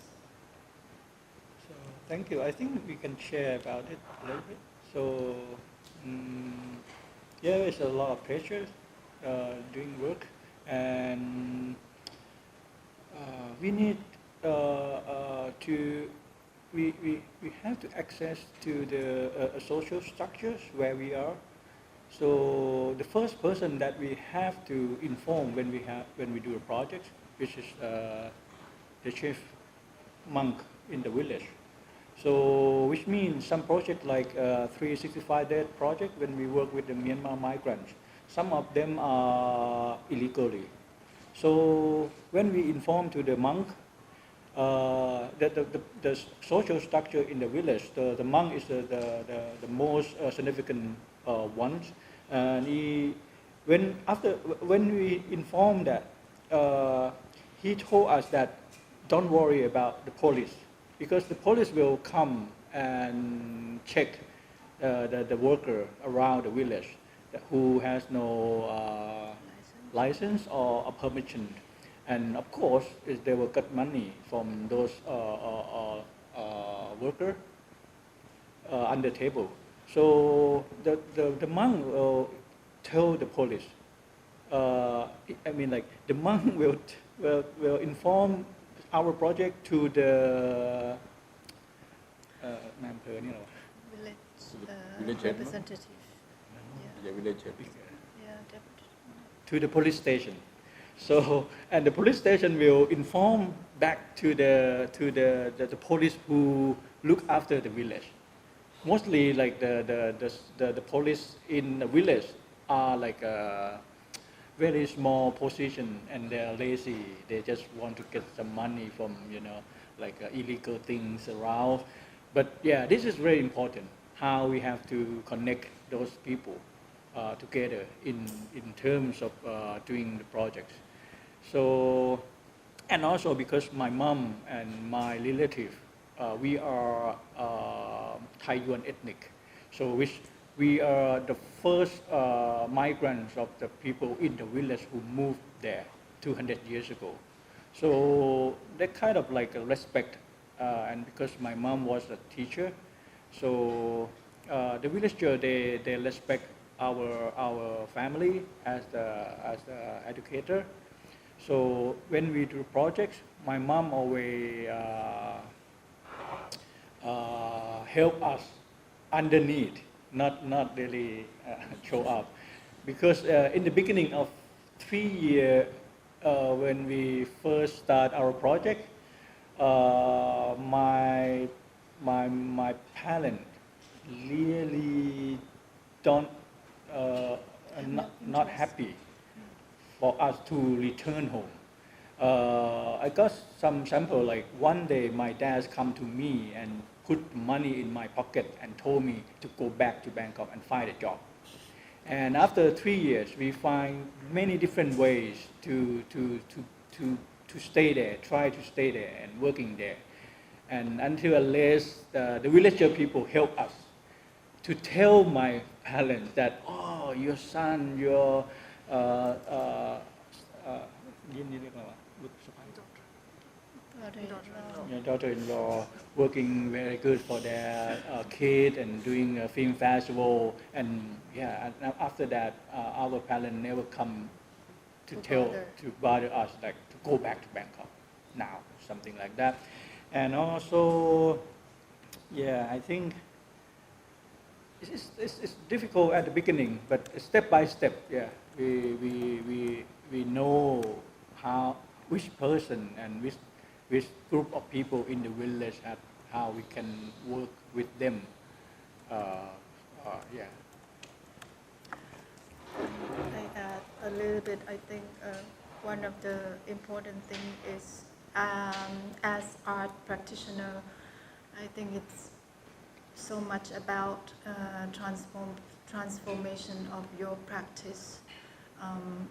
So thank you. I think we can share about it a little bit. So yeah, there's a lot of pressure doing work, and we need we have to access to the social structures where we are. So the first person that we have to inform when we do a project, which is the chief monk in the village. So which means some project like 365 Days project, when we work with the Myanmar migrants, some of them are illegally. So when we inform to the monk that the social structure in the village, the monk is the most significant ones, and when we inform that, he told us that don't worry about the police, because the police will come and check the worker around the village who has no license or a permission. And of course, they will get money from those workers on the table. So the monk will tell the police. The monk will inform our project to the village representative. Yeah, village head. Yeah, deputy. To the police station. So, and the police station will inform back to the police who look after the village. Mostly, like the police in the village are like a very small position, and they're lazy. They just want to get some money from illegal things around. But yeah, this is very important. How we have to connect those people together in terms of doing the projects. So, and also because my mom and my relative, we are Thai Yuan ethnic, so we are the first migrants of the people in the village who moved there 200 years ago. So that kind of like a respect, and because my mom was a teacher, so the villager they respect our family as the educator. So when we do projects, my mom always help us underneath, not really show up, because in the beginning of 3 years when we first start our project, my parents really don't not happy for us to return home. I got some sample, like one day my dad come to me and put money in my pocket and told me to go back to Bangkok and find a job. And after 3 years, we find many different ways to stay there, try to stay there and working there. And until unless the villager people help us to tell my parents that, oh, your son, your your daughter-in-law working very good for their kid and doing a film festival, and yeah, and after that, our parents never come to bother us, like to go back to Bangkok now, something like that. And also, yeah, I think it's difficult at the beginning, but step by step, yeah, we know which person and which group of people in the village, and how we can work with them. Yeah. I add a little bit. I think one of the important thing is, as art practitioner, I think it's so much about transformation of your practice,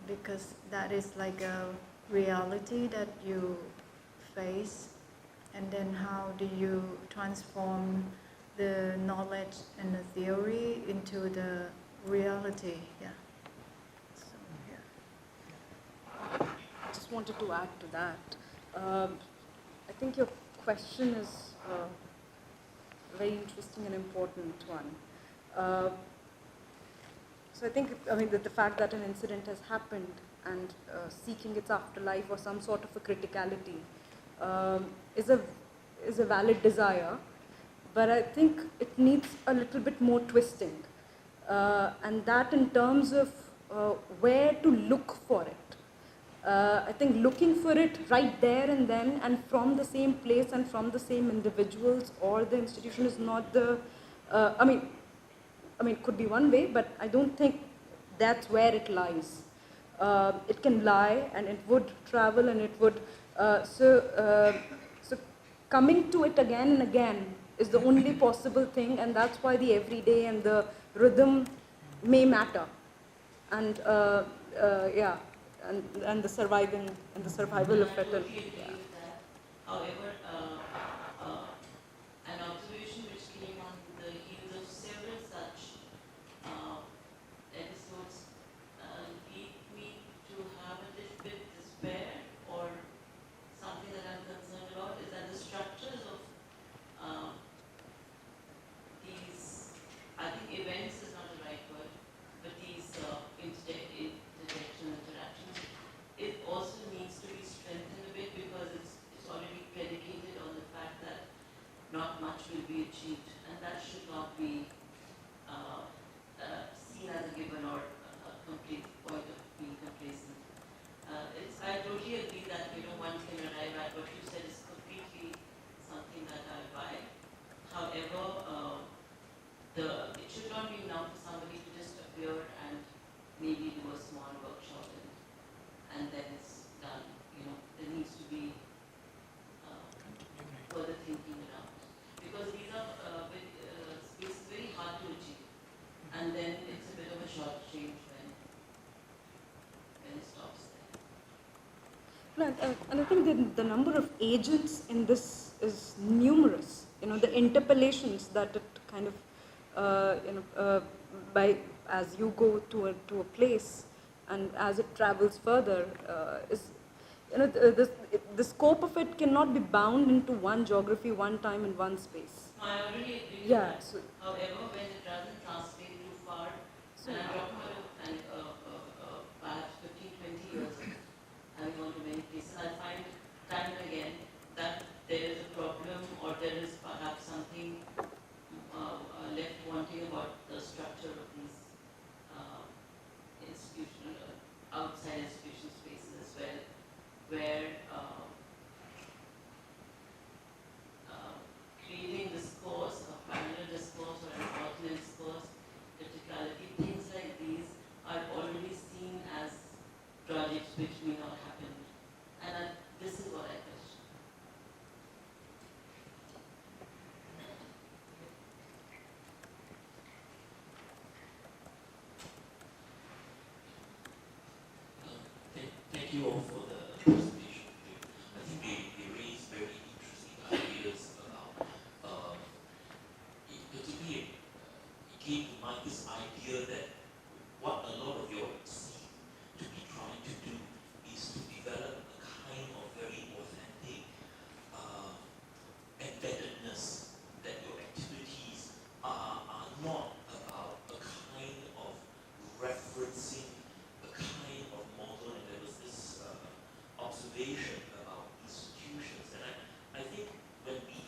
because that is like a reality that you face, and then how do you transform the knowledge and the theory into the reality. Yeah. So, yeah. I just wanted to add to that. I think your question is a very interesting and important one. So I think, the fact that an incident has happened and seeking its afterlife or some sort of a criticality is a valid desire, but I think it needs a little bit more twisting, and that in terms of where to look for it. I think looking for it right there and then and from the same place and from the same individuals or the institution is not the, it could be one way, but I don't think that's where it lies. It can lie and it would travel and it would, so coming to it again and again is the only possible thing, and that's why the everyday and the rhythm may matter. And yeah. And the survival of it. I totally agree with that. However, an observation which came on the heels of several such episodes lead me to have a little bit despair, or something that I'm concerned about is that the structures of these, I think events is not the right word, but these interactions, it also needs to be strengthened a bit, because it's already predicated on the fact that not much will be achieved, and that should not be seen as a given or a complete point of being complacent. I totally agree that one can arrive at what you said is completely something that I buy. However, it should not be enough for somebody to just appear and maybe do a small workshop and then it's done. There needs to be further thinking around, because these are spaces very hard to achieve, and then it's a bit of a short change when it stops there. And I think the number of agents in this is numerous. The interpellations that it kind of, by as you go to a place and as it travels further, is the scope of it cannot be bound into one geography, one time, and one space. No, I already agree with Yeah. that. However, when it doesn't translate too far, and I'm talking about perhaps 15, 20 years of having gone to many places, I find time and again that there is a problem, or there is perhaps something left wanting about the structure of these institutional, outside institution spaces as well, where creating discourse, a parallel discourse or an alternate discourse, criticality, things like these thank you all for the presentation today. I think they raised very interesting ideas about, particularly it came to mind this idea that what a lot of you seem to be trying to do is to develop a kind of very authentic embeddedness, that your activities are not about a kind of referencing a kind of model, and there was this observation about institutions, and I think when we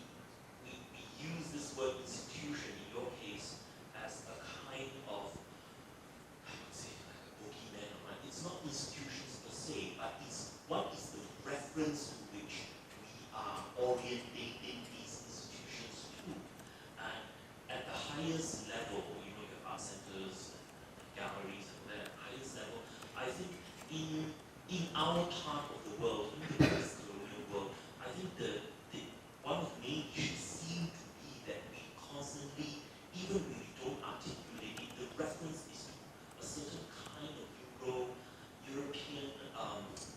use this word institution in your case as a kind of, I would say like a boogeyman, right? It's not institutions per se, but it's what is the reference to which we are orientating these institutions to. And at the highest level, you know, your art centers and galleries and the highest level, I think in our part of the world, in the curatorial world, I think one of the main issues seem to be that we constantly, even when we don't articulate it, the reference is to a certain kind of European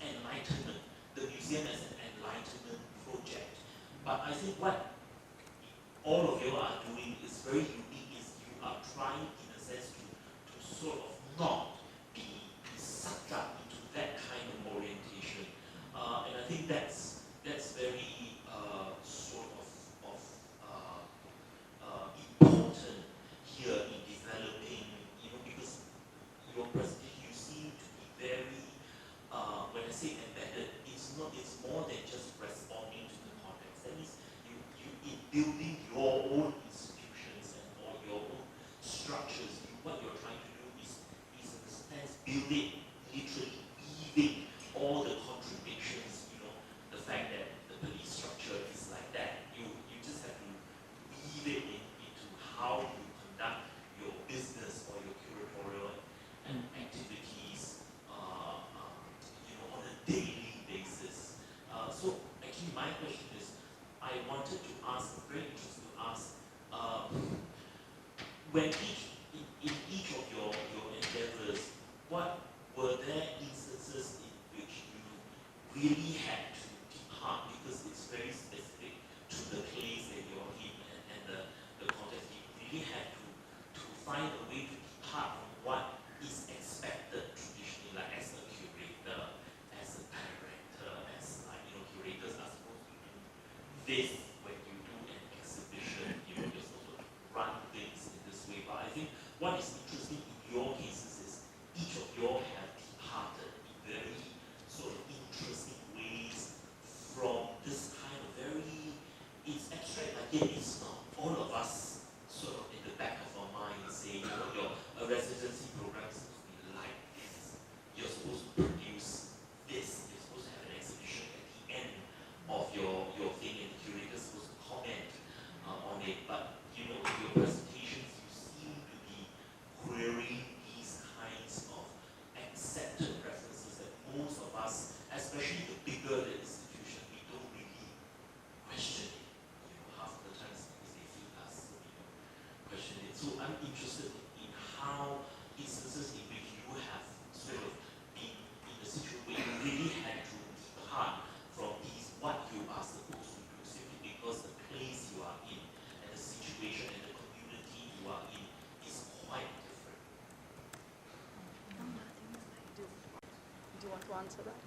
enlightenment, the museum as an enlightenment project. But I think what all of you are doing is very unique, is you are trying in a sense to sort of not be sucked up into that kind of orientation. And I think that's very sort of important here in developing, you know, because your presentation, you seem to be very, when I say embedded, it's more than just responding to the context. That means you in building your own institutions and or your own structures, what you're trying to do is in a sense build it, literally weaving all the contradictions, you know, the fact that the police structure is like that. You just have to weave it into how you conduct your business or your curatorial and activities, you know, on a daily basis. So actually, my question is, I wanted to ask, very interested to ask, when in each of your endeavors, what were there instances in which you really had to depart, because it's very specific to the place that you're in and the context. You really had to find a way to depart from what is expected traditionally, like as a curator, as a director, as like, you know, curators are supposed to do this when you do an exhibition, you know, you're supposed to run things in this way. But I think what is interesting in your cases is each of you have departed in very sort of interesting ways from this kind of very, it's abstract, but yet it's not. All of us sort of in the back of our mind say, you know, a residency program is supposed to be like this. You're supposed to produce this. You're supposed to have an exhibition at the end of your thing, and the curator is supposed to comment on it. But you know, in your presentations, you seem to be querying these kinds of accepted references that most of us, especially the bigger the institution, we don't really question it. You know, half of the times because they feed us, so we don't question it. So I'm interested in how instances in which you have sort of been in a situation where you really had to depart from these what you are supposed to do, simply because the place you are in and the situation and the community you are in is quite different. Do you want to answer that?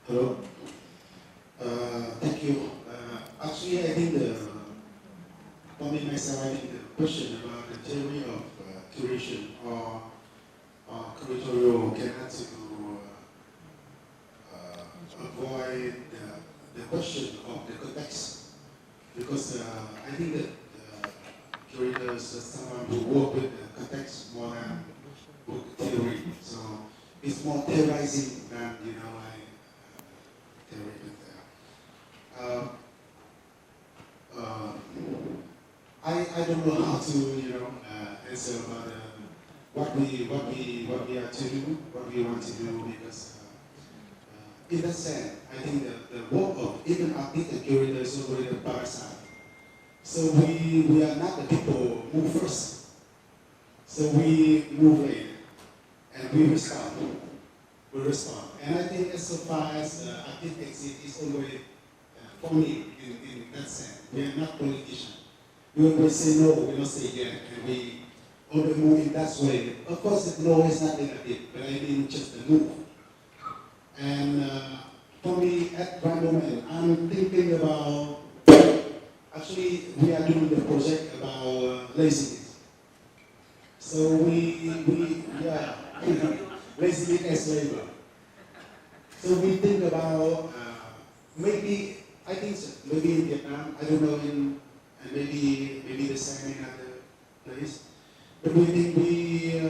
Hello. Thank you. Actually, I think for me myself, I think the question about the theory of curation or curatorial can have to avoid the question of the context, because I think that curators are someone who work with the context more than book theory. So it's more theorizing than, you know, like theory. I don't know how to, you know, answer about what we are to do, what we want to do, because in that sense, I think that the work of even artists and curators is already a parasite. So we are not the people who first So we move in and we respond. We respond. And I think as so far as architects, it is always for me in that sense. We are not politicians. We always say no, we don't say yes, and we always move in that way. Of course, the no is not negative, but I mean just the move. And for me, at one moment, I'm thinking about, actually, we are doing the project about laziness. So yeah, laziness as labor. So we think about maybe, I think so, maybe in Vietnam, I don't know, and maybe the same in other place. But we think we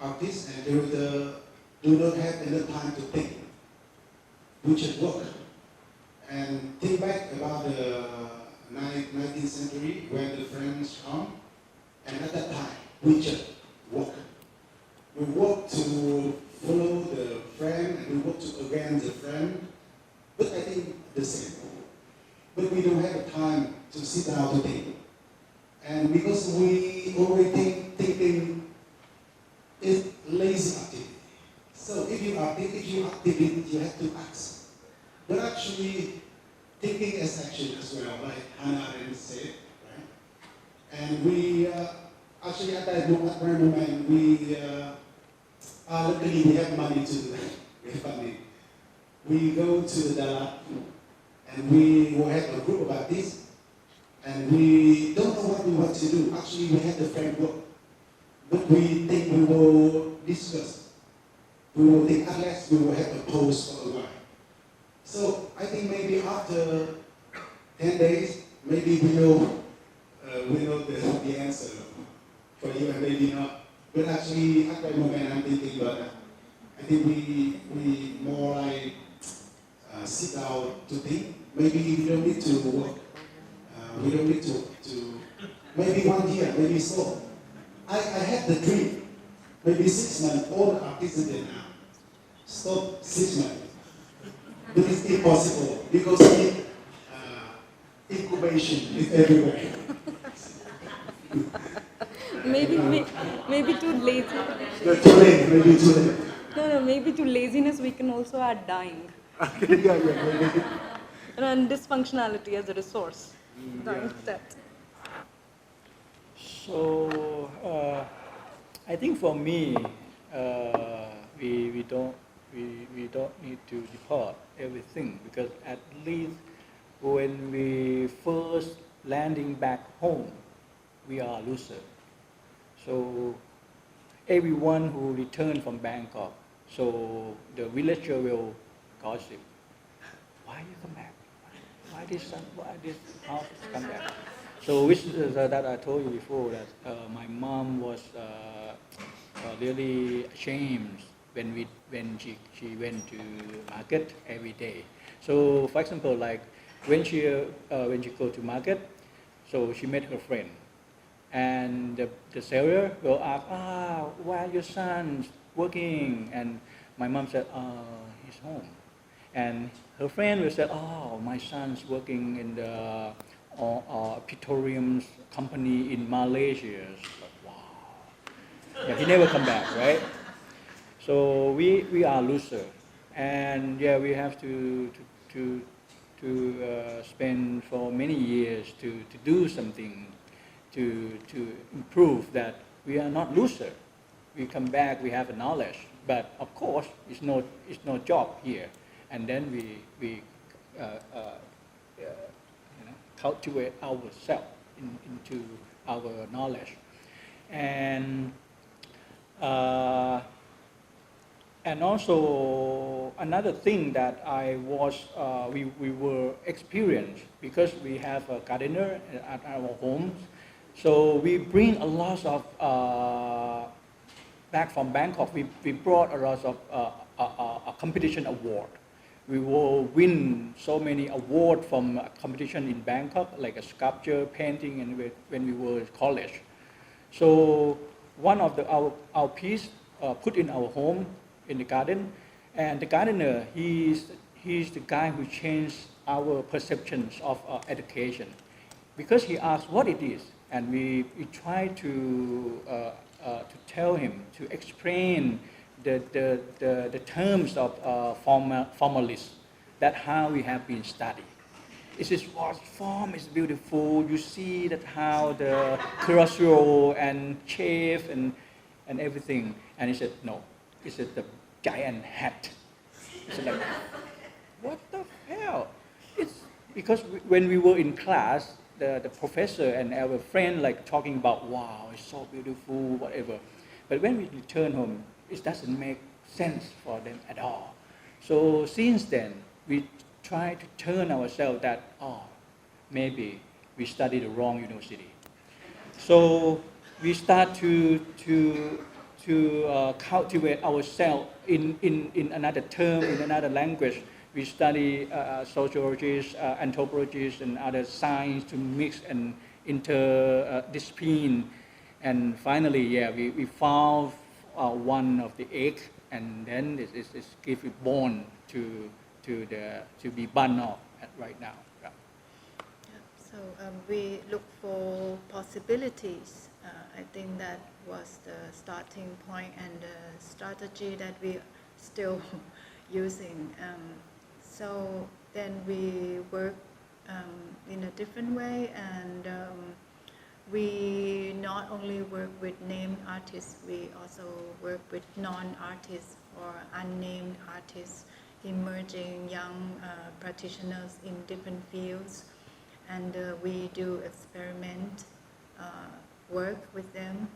artists and curators do not have enough time to think. We just work. And think back about the 19th century when the French come, and at that time we just work. We work to follow the friend and we work to against the friend, but I think the same. But we don't have the time to sit down to think. And because we already thinking is lazy activity. So if you are activity, you have to act. But actually, thinking is action as well, like Hannah Arendt said, right? And we actually at that moment, we luckily we have money to do that. We have money. We go to the Dalai, and we will have a group about this, and we don't know what we want to do. Actually, we have the framework, but we think we will discuss. We will think unless we will have a pause for a while. So I think maybe after 10 days, maybe we know the answer for you, and maybe not. But actually, at that moment, I'm thinking about that. I think we more like sit down to think. Maybe we don't need to work. We don't need to maybe 1 year, maybe so. I had the dream. Maybe 6 months, all the artists in Vietnam stop 6 months. But it's impossible because incubation is everywhere. Maybe to lazy. Too late, maybe too late. No, maybe to laziness we can also add dying. Yeah, maybe. And dysfunctionality as a resource. Dying to death. So I think for me, we don't need to depart everything, because at least when we first landing back home, we are loser. So everyone who returned from Bangkok, so the villager will gossip. Why you come back? Why this house come back? So which that I told you before that my mom was really ashamed when she went to market every day. So for example, like when she go to market, so she met her friend, and the seller will ask, why your son's working? And my mom said, he's home. And her friend will say, my son's working in the petroleum company in Malaysia. It's like, wow. Yeah, he never come back, right? So we are loser, and yeah, we have to spend for many years to do something to improve that we are not loser. We come back, we have a knowledge, but of course it's no job here, and then we cultivate ourselves into our knowledge, and also another thing that we were experienced, because we have a gardener at our homes, so we bring a lot of back from Bangkok. We brought a lot of a competition award. We will win so many awards from a competition in Bangkok, like a sculpture, painting, and when we were in college. So one of our piece put in our home in the garden, and the gardener, he's the guy who changed our perceptions of education. because he asked what it is, and we try to tell him, to explain the terms of formalism, that how we have been studied. It is what form is beautiful. You see that how the curatorial and shape and everything. And he said, no, it's the giant hat. It's like, what the hell? It's because when we were in class, the professor and our friend like talking about, wow, it's so beautiful, whatever. But when we return home, it doesn't make sense for them at all. So since then, we try to turn ourselves that, oh, maybe we studied the wrong university. So we start to cultivate ourselves in another term, in another language. We study sociologists, anthropologists, and other science to mix and interdiscipline. And finally, yeah, we found one of the egg, and then it's give it born to be born off right now. Yeah. So we look for possibilities. I think that was the starting point and the strategy that we are still using. So then we work in a different way, and we not only work with named artists, we also work with non-artists or unnamed artists, emerging young practitioners in different fields, and we do experiment work with them,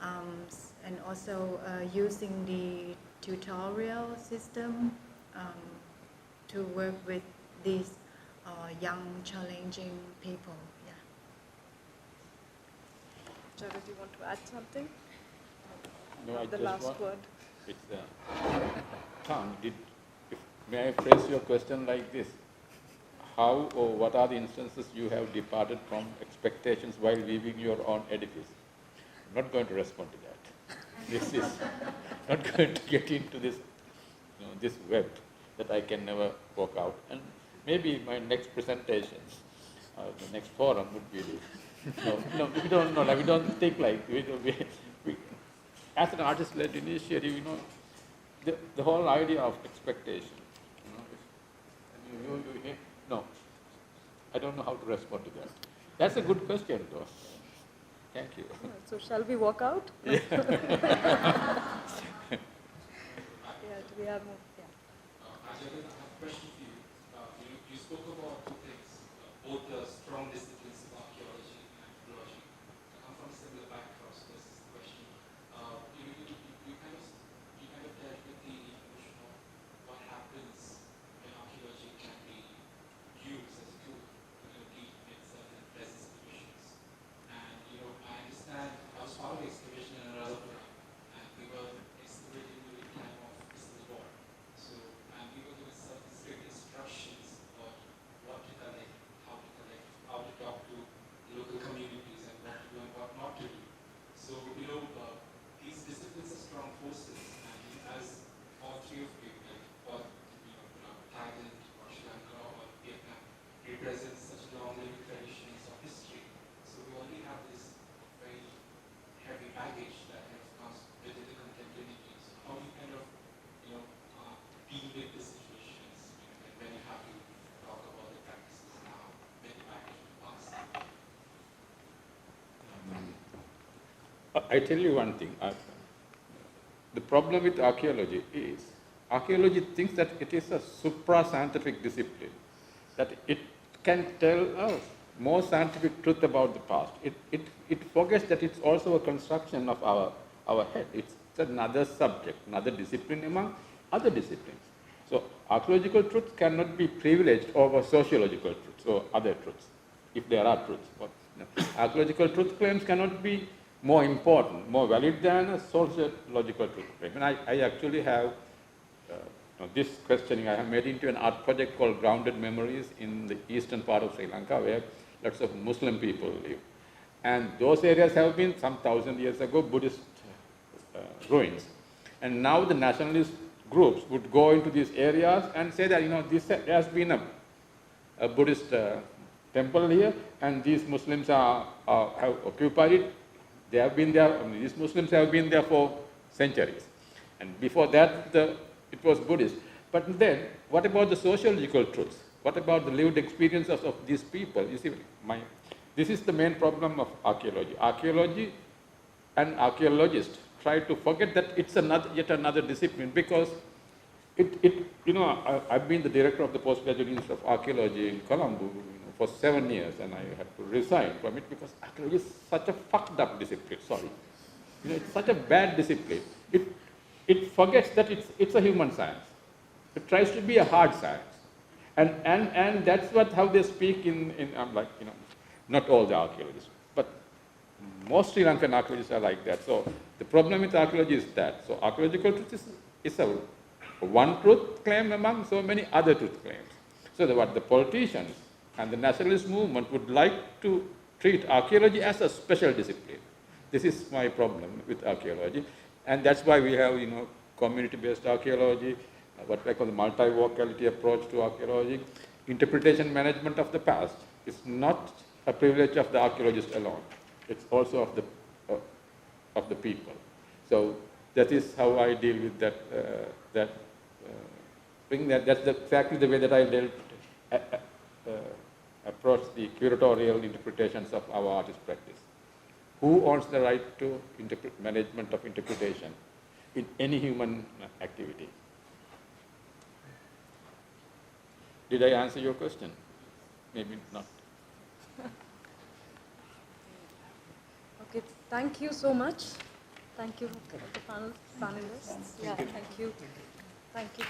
and also using the tutorial system to work with these young, challenging people. Yeah. Jared, do you want to add something? No, I The just last want, word. it's Tom, may I phrase your question like this? How or what are the instances you have departed from expectations while weaving your own edifice? I'm not going to respond to that. This is not going to get into this, this web that I can never walk out. And maybe my next presentations, the next forum would be this. No, we don't know. We don't think like we as an artist-led initiative. The whole idea of expectation. No, I don't know how to respond to that. That's a good question, though. Thank you. So shall we walk out? Yeah. Yeah, do we have more? Yeah. Ajay, I have a question for you. You spoke about two things, both the strong disciplines of archaeology and anthropology. I come from a similar background, so this is the question. You kind of dealt with the notion of what happens when archaeology can be used as a tool to deal with certain present situations. And I understand I was part of the excavation in another program, and we were excavating during the time of the Civil War. So, and we were given certain strict instructions about what to collect, how to talk to local communities, and what to do and what not to do. So, these disciplines are strong forces, and as all three of you, Thailand or Sri Lanka or Vietnam, represent such long living traditions of history. So, we already have this very heavy baggage that comes with the contemporary. So, how do you kind of, deal with these situations when you have to talk about the practices now with the baggage of the past? I tell you one thing. The problem with archaeology is, archaeology thinks that it is a supra-scientific discipline, that it can tell us more scientific truth about the past. It forgets that it's also a construction of our head. It's another subject, another discipline among other disciplines. So archaeological truths cannot be privileged over sociological truths or other truths, if there are truths. But archaeological truth claims cannot be more important, more valid than a sociological truth claim. And I actually have this questioning I have made into an art project called Grounded Memories in the eastern part of Sri Lanka, where lots of Muslim people live. And those areas have been, some 1,000 years ago, Buddhist ruins. And now the nationalist groups would go into these areas and say that, this has been a Buddhist temple here, and these Muslims have occupied it. They have been there, these Muslims have been there for centuries. And before that, it was Buddhist. But then, what about the sociological truths? What about the lived experiences of these people? You see, this is the main problem of archaeology. Archaeology and archaeologists try to forget that it's yet another discipline, because I've been the director of the postgraduate institute of archaeology in Colombo for 7 years, and I had to resign from it because archaeology is such a fucked up discipline. Sorry, it's such a bad discipline. It forgets that it's a human science. It tries to be a hard science, and that's how they speak in not all the archaeologists, but most Sri Lankan archaeologists are like that. So the problem with archaeology is that. So archaeological truth is a one truth claim among so many other truth claims. So what the politicians and the nationalist movement would like to treat archaeology as a special discipline. This is my problem with archaeology, and that's why we have community-based archaeology, what I call the multi-vocality approach to archaeology. Interpretation management of the past is not a privilege of the archaeologist alone. It's also of the people. So that is how I deal with that thing. That's exactly the way that I approach the curatorial interpretations of our artist practice. Who owns the right to management of interpretation in any human activity? Did I answer your question? Maybe not. Okay, thank you so much. Thank you, the panelists. Yeah, thank you. Thank you.